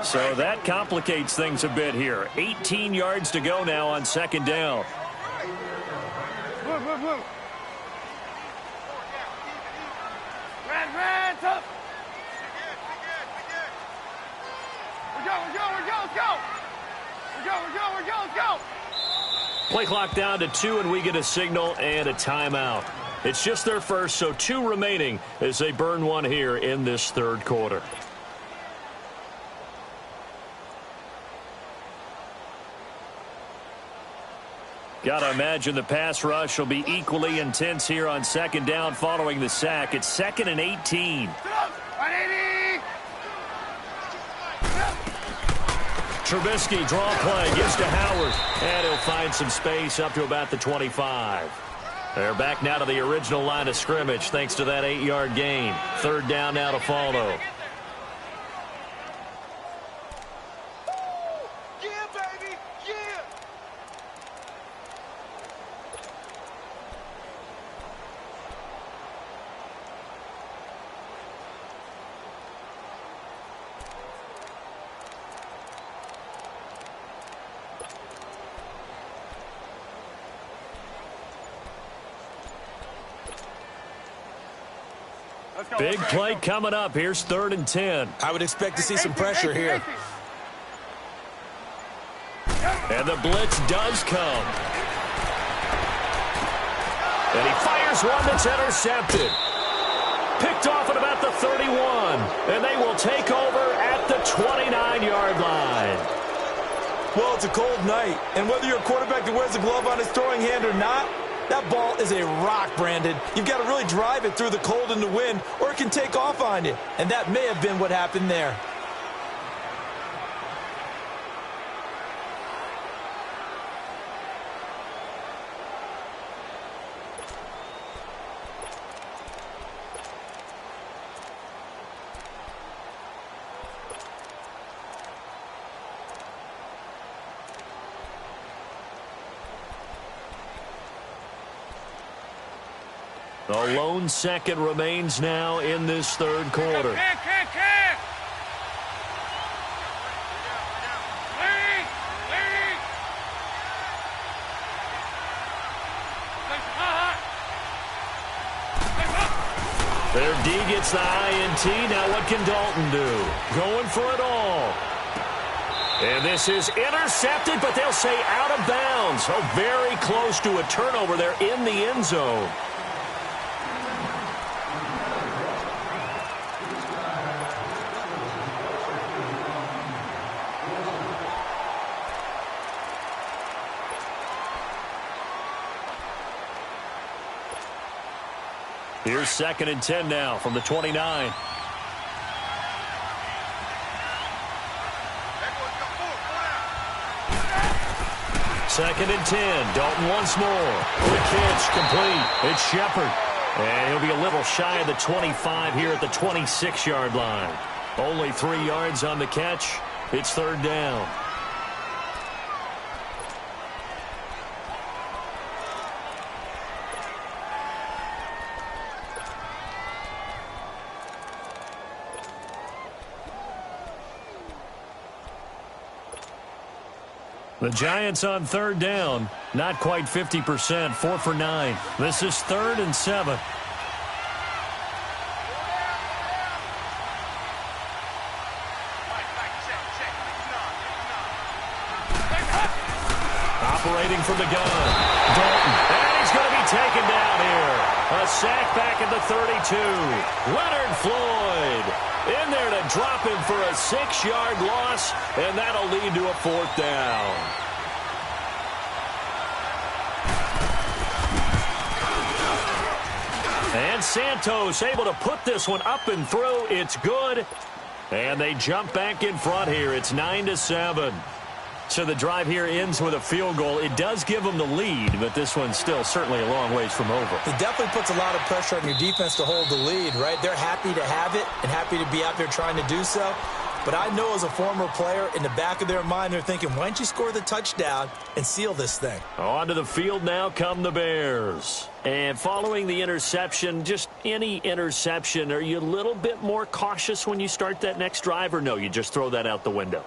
So that complicates things a bit here. 18 yards to go now on 2nd down. Red, up. Let's go. Play clock down to 2, and we get a signal and a timeout. It's just their first, so 2 remaining as they burn one here in this 3rd quarter. Gotta imagine the pass rush will be equally intense here on 2nd down following the sack. It's 2nd and 18. Trubisky, draw play, gives to Howard, and he'll find some space up to about the 25. They're back now to the original line of scrimmage thanks to that 8-yard gain. 3rd down now to follow. Big play coming up. Here's 3rd and 10. I would expect to see some pressure here. And the blitz does come. And he fires one that's intercepted. Picked off at about the 31. And they will take over at the 29-yard line. Well, it's a cold night, and whether you're a quarterback that wears a glove on his throwing hand or not, that ball is a rock, Brandon. You've got to really drive it through the cold and the wind, or it can take off on you. And that may have been what happened there. The lone second remains now in this 3rd quarter. Their D gets the INT. Now what can Dalton do? Going for it all. And this is intercepted, but they'll say out of bounds. Oh, very close to a turnover there in the end zone. Here's 2nd and 10 now from the 29. Second and 10. Dalton once more. The catch complete. It's Shepard. And he'll be a little shy of the 25 here at the 26-yard line. Only 3 yards on the catch. It's 3rd down. The Giants on 3rd down, not quite 50%, 4 for 9. This is 3rd and 7. Operating from the gun, Dalton, and he's going to be taken down here. A sack back at the 32. Leonard Floyd in there to drop him for a 6-yard loss, and that'll lead to a 4th down. And Santos able to put this one up and through. It's good. And they jump back in front here. It's 9-7. So the drive here ends with a field goal. It does give them the lead, but this one's still certainly a long ways from over. It definitely puts a lot of pressure on your defense to hold the lead, right? They're happy to have it and happy to be out there trying to do so. But I know as a former player, in the back of their mind, they're thinking, why don't you score the touchdown and seal this thing? Onto the field now come the Bears. And following the interception, just any interception, are you a little bit more cautious when you start that next drive, or no, you just throw that out the window?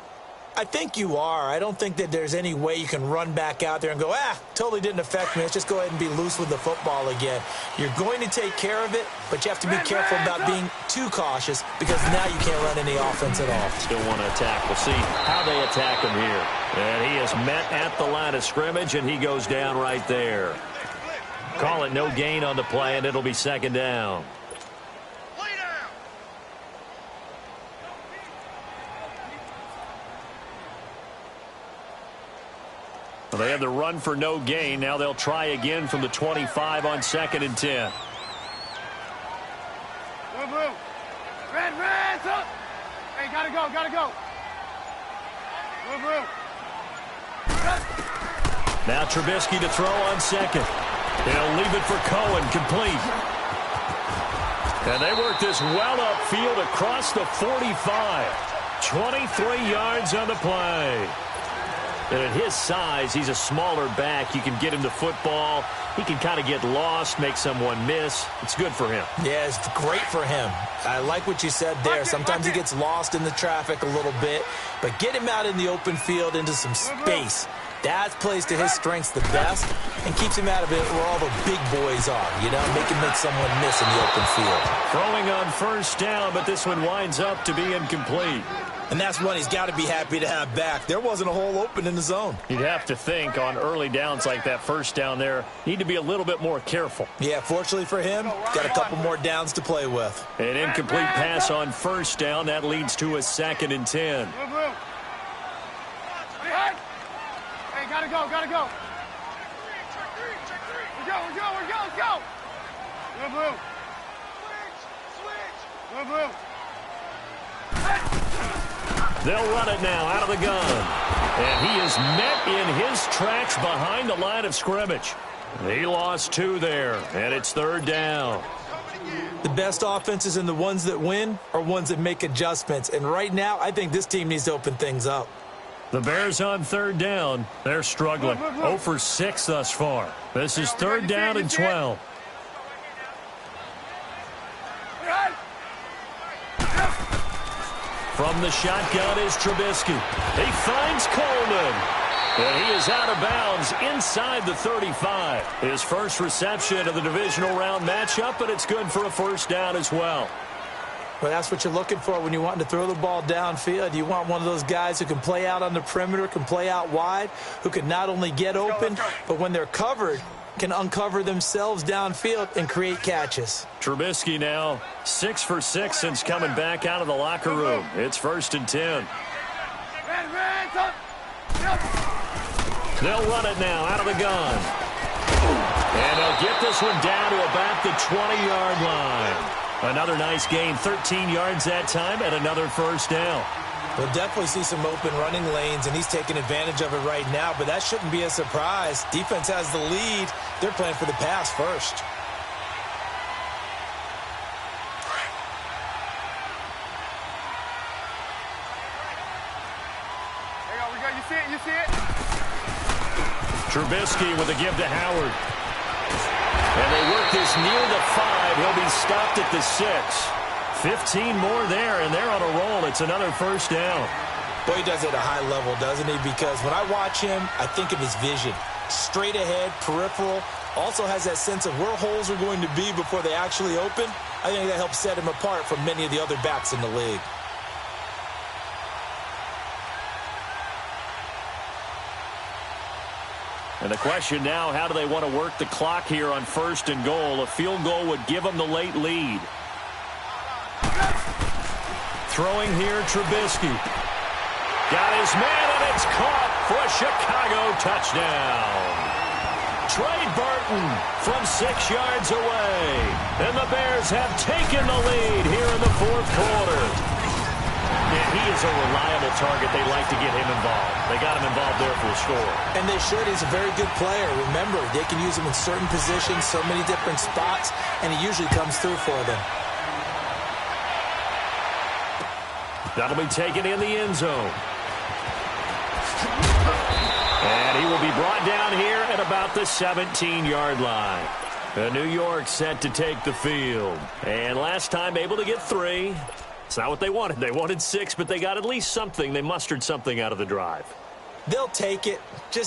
I think you are. I don't think that there's any way you can run back out there and go, totally didn't affect me. Let's just go ahead and be loose with the football again. You're going to take care of it, but you have to be careful about being too cautious because now you can't run any offense at all. Still want to attack. We'll see how they attack him here. And he is met at the line of scrimmage, and he goes down right there. Call it no gain on the play, and it'll be second down. Well, they have the run for no gain. Now they'll try again from the 25 on 2nd and 10. Move, move. Red, up. Hey, gotta go. Move, move. Now Trubisky to throw on 2nd. They'll leave it for Cohen, complete. And they work this well upfield across the 45. 23 yards on the play. And at his size, he's a smaller back. You can get him the football. He can kind of get lost, make someone miss. It's good for him. Yeah, it's great for him. I like what you said there. Sometimes he gets lost in the traffic a little bit. But get him out in the open field into some space. That plays to his strengths the best and keeps him out of it where all the big boys are, make him make someone miss in the open field. Throwing on first down, but this one winds up to be incomplete. And that's one he's got to be happy to have back. There wasn't a hole open in the zone. You'd have to think on early downs like that first down there, need to be a little bit more careful. Yeah, fortunately for him, got a couple more downs to play with. An incomplete pass on first down. That leads to a 2nd and 10. Hey, gotta go. We're go, let's go. Move. Switch. Move. They'll run it now out of the gun. And he is met in his tracks behind the line of scrimmage. He lost 2 there, and it's 3rd down. The best offenses and the ones that win are ones that make adjustments. And right now, I think this team needs to open things up. The Bears on 3rd down. They're struggling. 0 for 6 thus far. This is 3rd down and 12. From the shotgun is Trubisky. He finds Coleman. And he is out of bounds inside the 35. His first reception of the divisional round matchup, but it's good for a first down as well. Well, that's what you're looking for when you want to throw the ball downfield. You want one of those guys who can play out on the perimeter, can play out wide, who can not only get open, but when they're covered, can uncover themselves downfield and create catches. Trubisky now 6 for 6 since coming back out of the locker room. It's 1st and 10. They'll run it now out of the gun. And they'll get this one down to about the 20-yard line. Another nice gain, 13 yards that time, and another first down. We'll definitely see some open running lanes, and he's taking advantage of it right now, but that shouldn't be a surprise. Defense has the lead. They're playing for the pass first. There we go. You see it? Trubisky with a give to Howard. And they work this near the 5. He'll be stopped at the 6. 15 more there, and they're on a roll. It's another first down. Boy, he does it at a high level, doesn't he? Because when I watch him, I think of his vision. Straight ahead, peripheral. Also has that sense of where holes are going to be before they actually open. I think that helps set him apart from many of the other backs in the league. And the question now, how do they want to work the clock here on 1st and goal? A field goal would give them the late lead. Throwing here, Trubisky. Got his man, and it's caught for a Chicago touchdown. Trey Burton from 6 yards away. And the Bears have taken the lead here in the fourth quarter. Yeah, he is a reliable target. They like to get him involved. They got him involved there for a score. And they should. He's a very good player. Remember, they can use him in certain positions, so many different spots, and he usually comes through for them. That'll be taken in the end zone. And he will be brought down here at about the 17-yard line. New York set to take the field. And last time able to get 3. It's not what they wanted. They wanted 6, but they got at least something. They mustered something out of the drive. They'll take it.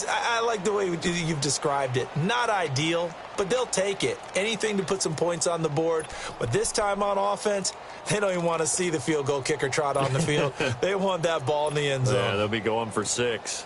I like the way you've described it. Not ideal, but they'll take it. Anything to put some points on the board. But this time on offense, they don't even want to see the field goal kicker trot on the field. They want that ball in the end zone. Yeah, they'll be going for 6.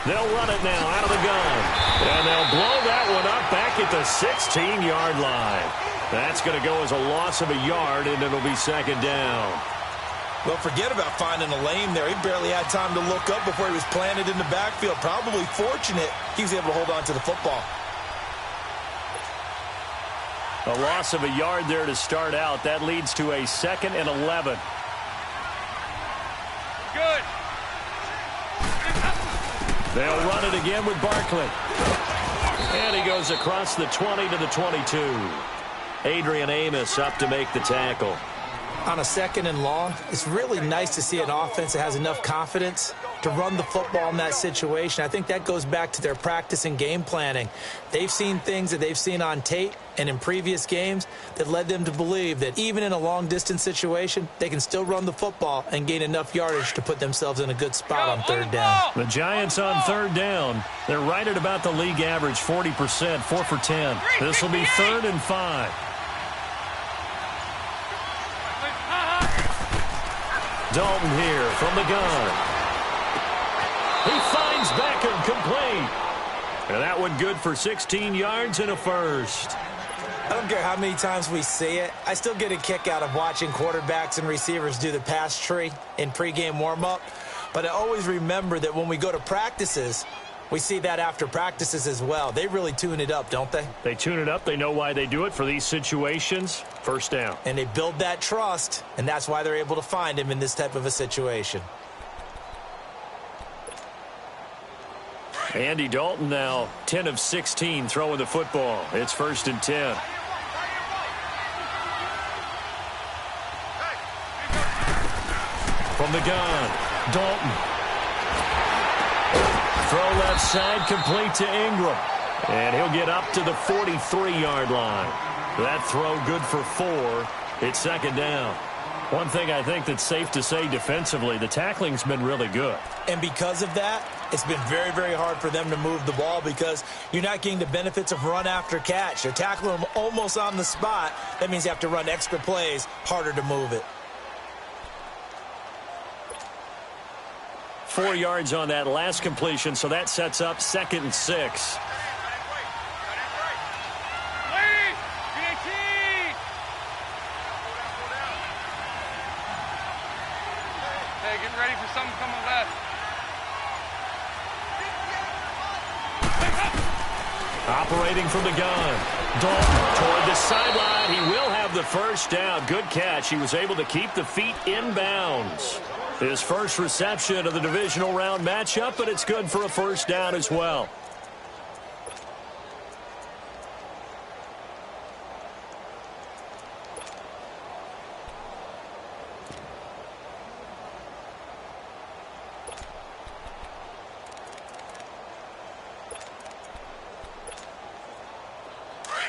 They'll run it now out of the gun. And they'll blow that one up back at the 16-yard line. That's going to go as a loss of a yard, and it'll be second down. Well, forget about finding a lane there. He barely had time to look up before he was planted in the backfield. Probably fortunate he was able to hold on to the football. A loss of a yard there to start out. That leads to a 2nd and 11. Good. They'll run it again with Barkley. And he goes across the 20 to the 22. Adrian Amos up to make the tackle. On a 2nd and long, it's really nice to see an offense that has enough confidence to run the football in that situation. I think that goes back to their practice and game planning. They've seen things that they've seen on tape and in previous games that led them to believe that even in a long-distance situation, they can still run the football and gain enough yardage to put themselves in a good spot on 3rd down. The Giants on 3rd down. They're right at about the league average, 40%, 4 for 10. This will be 3rd and 5. Dalton here from the gun. He finds Beckham complete. And that one good for 16 yards and a first. I don't care how many times we see it. I still get a kick out of watching quarterbacks and receivers do the pass tree in pregame warm-up. But I always remember that when we go to practices, we see that after practices as well. They really tune it up, don't they? They tune it up. They know why they do it for these situations. First down. And they build that trust, and that's why they're able to find him in this type of a situation. Andy Dalton now 10 of 16 throwing the football. It's 1st and 10. From the gun, Dalton. Throw left side, complete to Ingram. And he'll get up to the 43-yard line. That throw good for 4. It's 2nd down. One thing I think that's safe to say defensively, the tackling's been really good. And because of that, it's been very, very hard for them to move the ball because you're not getting the benefits of run after catch. They're tackling them almost on the spot. That means you have to run extra plays, harder to move it. 4 yards on that last completion, so that sets up 2nd and 6. Hey, getting ready for something coming left. Operating from the gun. Dalton toward the sideline. He will have the first down. Good catch. He was able to keep the feet in bounds. His first reception of the divisional round matchup, but it's good for a first down as well.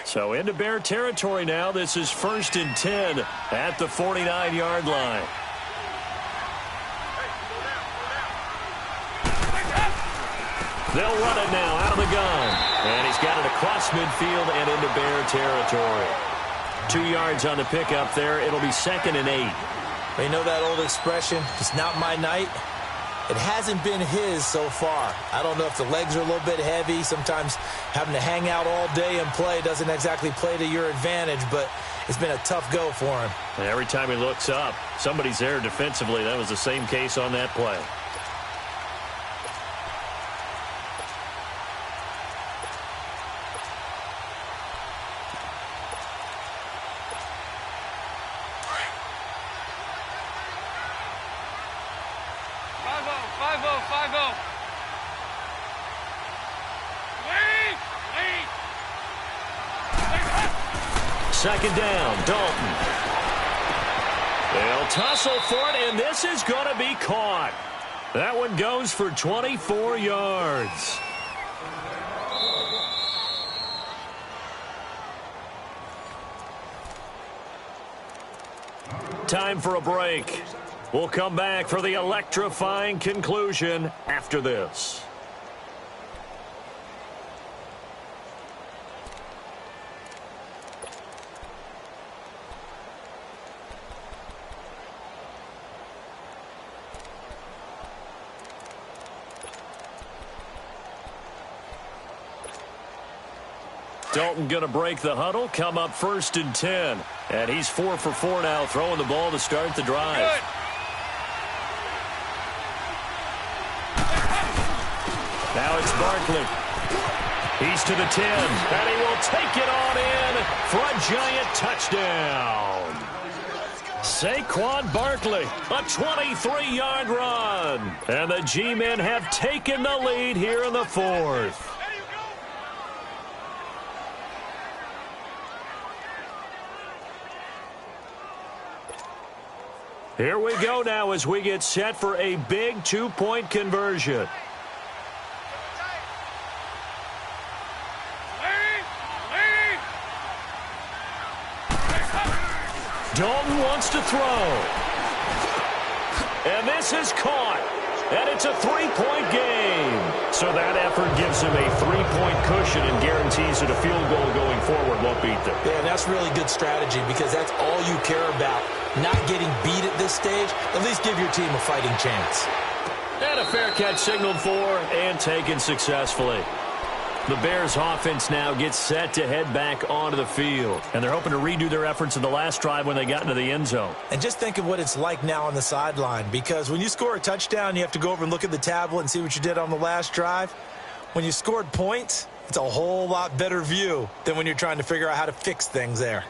So into Bear territory now. This is 1st and 10 at the 49-yard line. They'll run it now out of the gun. And he's got it across midfield and into Bear territory. 2 yards on the pickup there. It'll be 2nd and 8. You know that old expression, it's not my night? It hasn't been his so far. I don't know if the legs are a little bit heavy. Sometimes having to hang out all day and play doesn't exactly play to your advantage, but It's been a tough go for him. And every time he looks up, somebody's there defensively. That was the same case on that play. Second down, Dalton. They'll tussle for it, and this is going to be caught. That one goes for 24 yards. Time for a break. We'll come back for the electrifying conclusion after this. Dalton going to break the huddle, come up 1st and 10. And he's 4 for 4 now, throwing the ball to start the drive. Good. Now it's Barkley. He's to the 10, and he will take it on in for a giant touchdown. Saquon Barkley, a 23-yard run. And the G-men have taken the lead here in the 4th. Here we go now as we get set for a big 2-point conversion. Dalton wants to throw. And this is caught. And it's a 3-point game. So that effort gives him a 3-point cushion and guarantees that a field goal going forward won't beat them. Yeah, and that's really good strategy because that's all you care about. Not getting beat at this stage, at least give your team a fighting chance. And a fair catch signaled for and taken successfully. The Bears offense now gets set to head back onto the field. And they're hoping to redo their efforts in the last drive when they got into the end zone. And just think of what it's like now on the sideline, because when you score a touchdown, you have to go over and look at the tablet and see what you did on the last drive. When you scored points, it's a whole lot better view than when you're trying to figure out how to fix things there.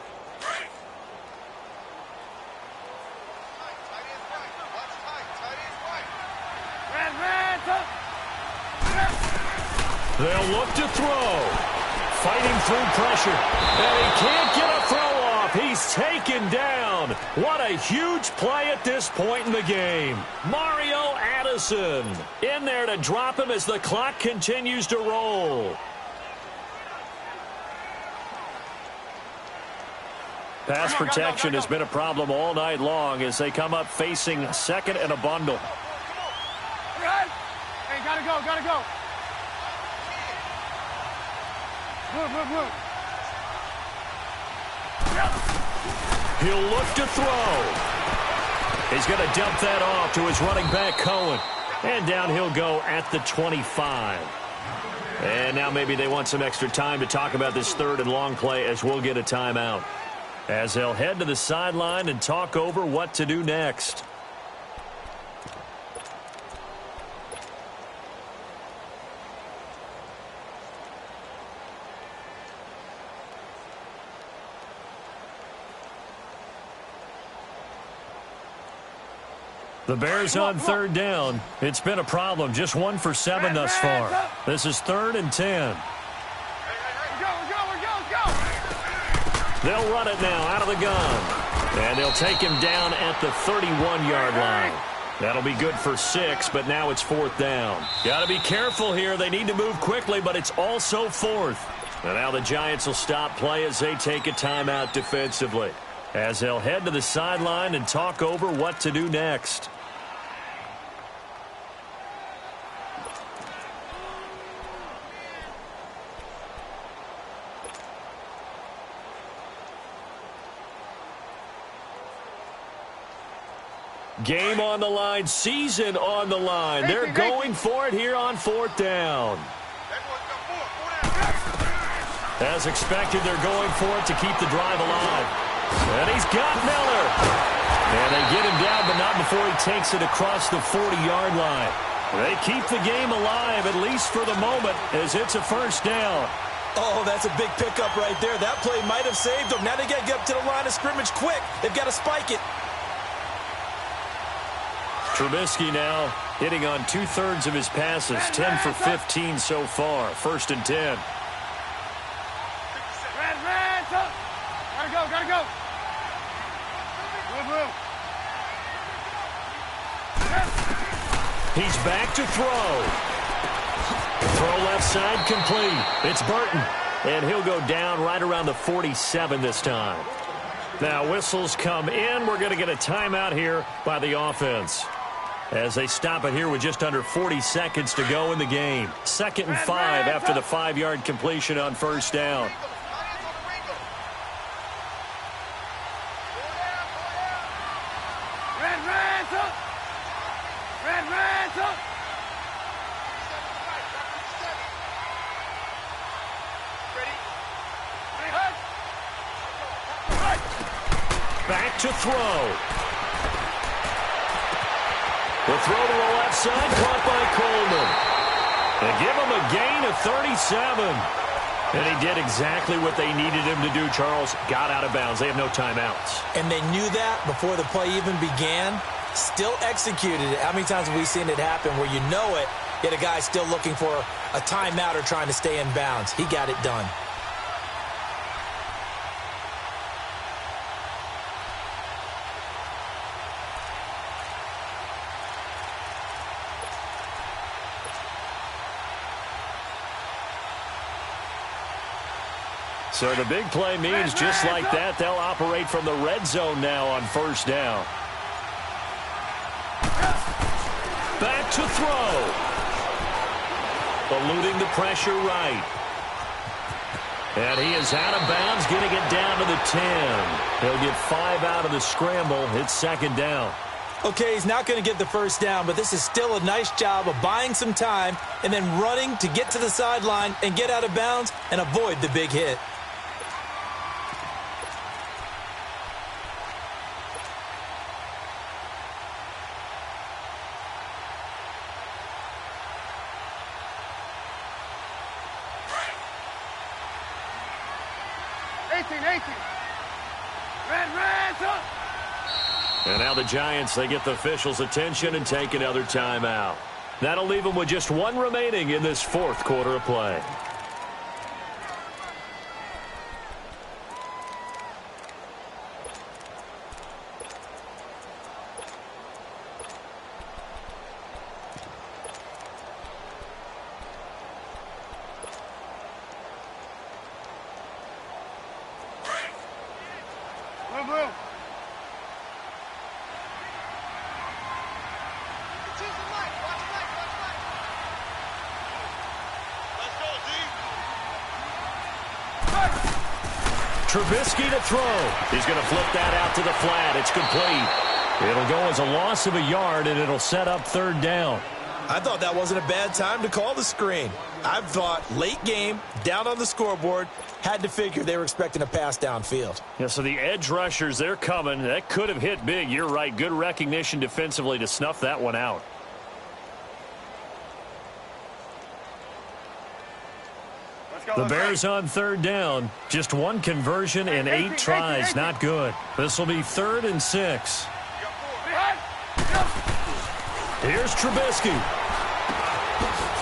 They'll look to throw. Fighting through pressure. And he can't get a throw off. He's taken down. What a huge play at this point in the game. Mario Addison in there to drop him as the clock continues to roll. Pass protection has been a problem all night long as they come up facing second and a bundle. Hey, gotta go, gotta go. Move, move, move. He'll look to throw. He's going to dump that off to his running back, Cohen. And down he'll go at the 25. And now maybe they want some extra time to talk about this 3rd and long play as we'll get a timeout. As they'll head to the sideline and talk over what to do next. The Bears on 3rd down. It's been a problem. Just 1 for 7 thus far. This is 3rd and 10. They'll run it now out of the gun. And they'll take him down at the 31-yard line. That'll be good for 6, but now it's 4th down. Got to be careful here. They need to move quickly, but it's also 4th. And now the Giants will stop play as they take a timeout defensively. As they'll head to the sideline and talk over what to do next. Game on the line, season on the line. They're going for it here on 4th down. As expected, they're going for it to keep the drive alive. And he's got Miller. And they get him down, but not before he takes it across the 40-yard line. They keep the game alive, at least for the moment, as it's a first down. Oh, that's a big pickup right there. That play might have saved them. Now they got to get up to the line of scrimmage quick. They've got to spike it. Trubisky now hitting on 2/3 of his passes, 10 for 15 so far. 1st and 10. Gotta go. Move. He's back to throw. Throw left side complete. It's Burton. And he'll go down right around the 47 this time. Now whistles come in. We're going to get a timeout here by the offense, as they stop it here with just under 40 seconds to go in the game. 2nd and 5 after the 5-yard completion on first down. Back to throw. The throw to the left side, caught by Coleman. They give him a gain of 37. And he did exactly what they needed him to do, Charles. Got out of bounds. They have no timeouts. And they knew that before the play even began. Still executed it. How many times have we seen it happen where you know it, yet a guy's still looking for a timeout or trying to stay in bounds? He got it done. So the big play means just like that, they'll operate from the red zone now on first down. Back to throw. Eluding the pressure right. And he is out of bounds, getting it down to the 10. He'll get 5 out of the scramble. It's 2nd down. Okay, he's not going to get the first down, but this is still a nice job of buying some time and then running to get to the sideline and get out of bounds and avoid the big hit. And now the Giants, they get the officials' attention and take another timeout. That'll leave them with just 1 remaining in this 4th quarter of play. Move. Trubisky to throw. He's going to flip that out to the flat. It's complete. It'll go as a loss of a yard, and it'll set up 3rd down. I thought that wasn't a bad time to call the screen. I thought late game, down on the scoreboard, had to figure they were expecting a pass downfield. Yeah, so the edge rushers, they're coming. That could have hit big. You're right. Good recognition defensively to snuff that one out. The Bears on 3rd down. Just 1 conversion and 8 tries. Not good. This will be 3rd and 6. Here's Trubisky.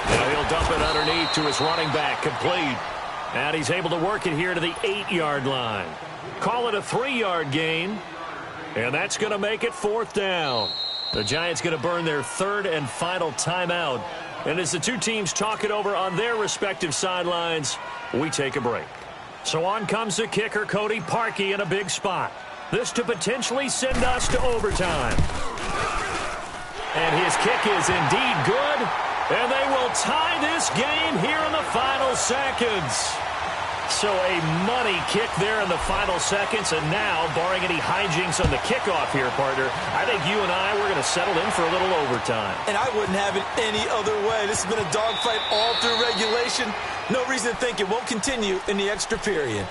Now he'll dump it underneath to his running back. Complete. And he's able to work it here to the 8-yard line. Call it a 3-yard gain. And that's going to make it 4th down. The Giants going to burn their 3rd and final timeout. And as the two teams talk it over on their respective sidelines, we take a break. So on comes the kicker, Cody Parkey, in a big spot. This to potentially send us to overtime. And his kick is indeed good. And they will tie this game here in the final seconds. So a money kick there in the final seconds. And now, barring any hijinks on the kickoff here, partner, I think you and I, we're going to settle in for a little overtime. And I wouldn't have it any other way. This has been a dogfight all through regulation. No reason to think it won't continue in the extra period.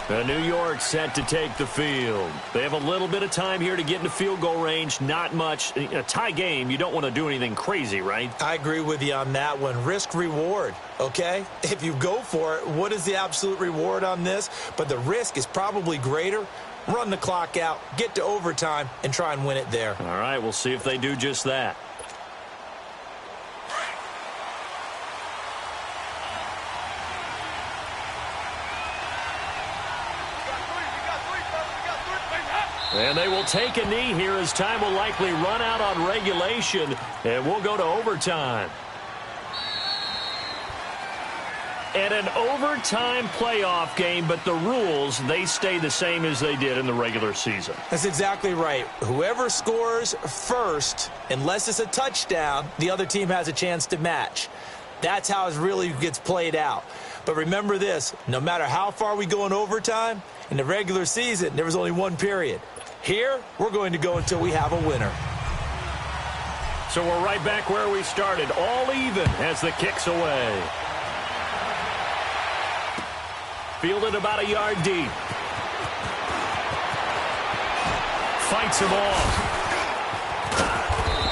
New York set to take the field. They have a little bit of time here to get into field goal range. Not much. A tie game, you don't want to do anything crazy, right? I agree with you on that one. Risk-reward, okay? If you go for it, what is the absolute reward on this? But the risk is probably greater. Run the clock out, get to overtime, and try and win it there. All right, we'll see if they do just that. And they will take a knee here as time will likely run out on regulation, and we'll go to overtime. And an overtime playoff game, but the rules, they stay the same as they did in the regular season. That's exactly right. Whoever scores first, unless it's a touchdown, the other team has a chance to match. That's how it really gets played out. But remember this, no matter how far we go in overtime, in the regular season, there was only one period. Here, we're going to go until we have a winner. So we're right back where we started, all even as the kick's away. Fielded about a yard deep. Fights him off.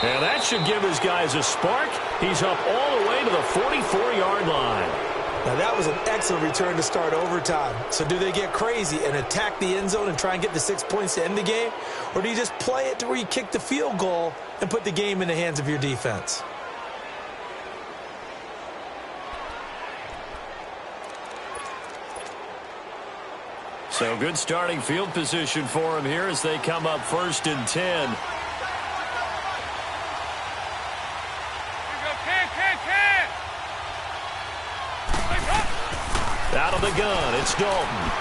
And that should give his guys a spark. He's up all the way to the 44-yard line. Now, that was an excellent return to start overtime. So do they get crazy and attack the end zone and try and get the 6 points to end the game? Or do you just play it to where you kick the field goal and put the game in the hands of your defense? So good starting field position for him here as they come up 1st and 10. Out of the gun, it's Dalton.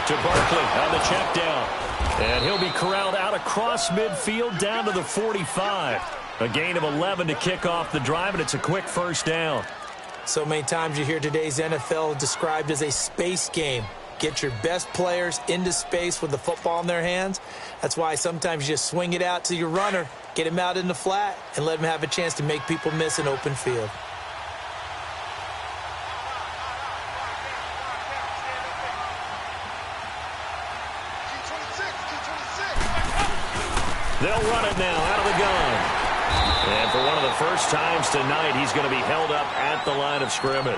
To Barkley on the check down. And he'll be corralled out across midfield down to the 45. A gain of 11 to kick off the drive, and it's a quick first down. So many times you hear today's NFL described as a space game. Get your best players into space with the football in their hands. That's why sometimes you just swing it out to your runner, get him out in the flat, and let him have a chance to make people miss an open field. They'll run it now out of the gun. And for one of the first times tonight, he's going to be held up at the line of scrimmage.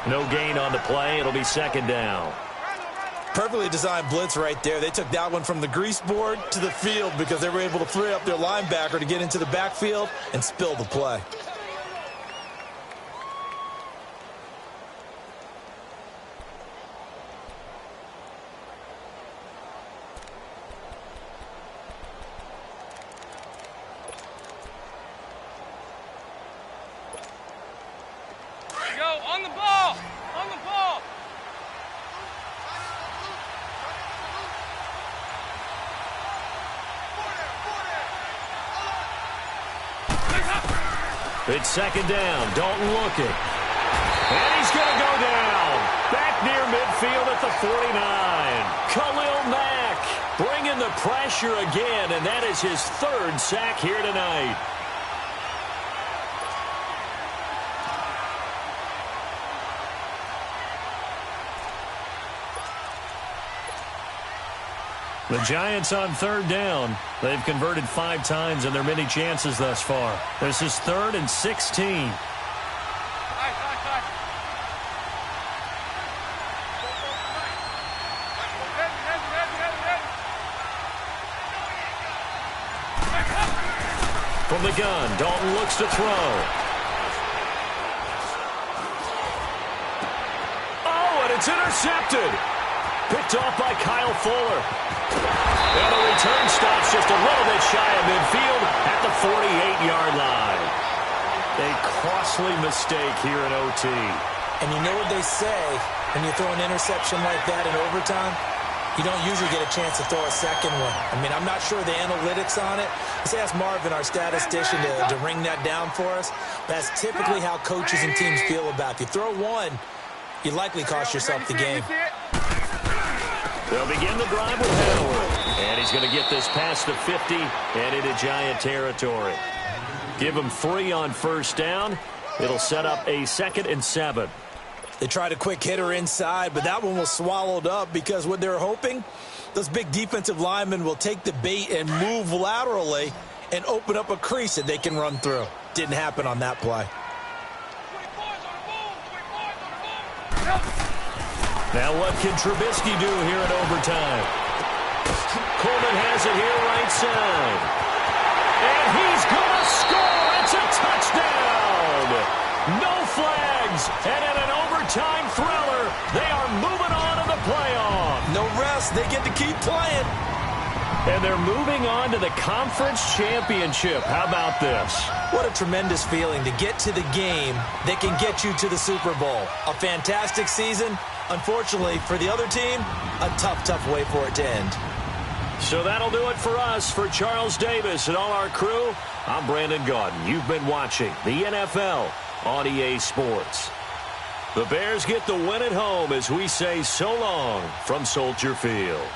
No gain on the play. It'll be 2nd down. Perfectly designed blitz right there. They took that one from the grease board to the field because they were able to free up their linebacker to get into the backfield and spill the play. On the ball! On the ball! It's 2nd down. Dalton looking. And he's going to go down. Back near midfield at the 49. Khalil Mack bringing the pressure again, and that is his 3rd sack here tonight. The Giants on 3rd down. They've converted 5 times in their many chances thus far. This is 3rd and 16. From the gun, Dalton looks to throw. Oh, and it's intercepted. Picked off by Kyle Fuller. And the return stops just a little bit shy of midfield at the 48-yard line. A costly mistake here in OT. And you know what they say when you throw an interception like that in overtime? You don't usually get a chance to throw a second one. I mean, I'm not sure the analytics on it. Let's ask Marvin, our statistician, to ring that down for us. That's typically how coaches and teams feel about it. If you throw one, you likely cost yourself the game. They'll begin the drive with Howard. And he's going to get this past the 50 and into Giant territory. Give him 3 on 1st down. It'll set up a 2nd and 7. They tried a quick hitter inside, but that one was swallowed up because what they're hoping, those big defensive linemen will take the bait and move laterally and open up a crease that they can run through. Didn't happen on that play. Now what can Trubisky do here in overtime? Coleman has it here right side. And he's going to score. It's a touchdown. No flags. And in an overtime thriller, they are moving on to the playoff. No rest. They get to keep playing. And they're moving on to the conference championship. How about this? What a tremendous feeling to get to the game that can get you to the Super Bowl. A fantastic season. Unfortunately, for the other team, a tough way for it to end. So that'll do it for us. For Charles Davis and all our crew, I'm Brandon Gaudin. You've been watching the NFL on EA Sports. The Bears get the win at home as we say so long from Soldier Field.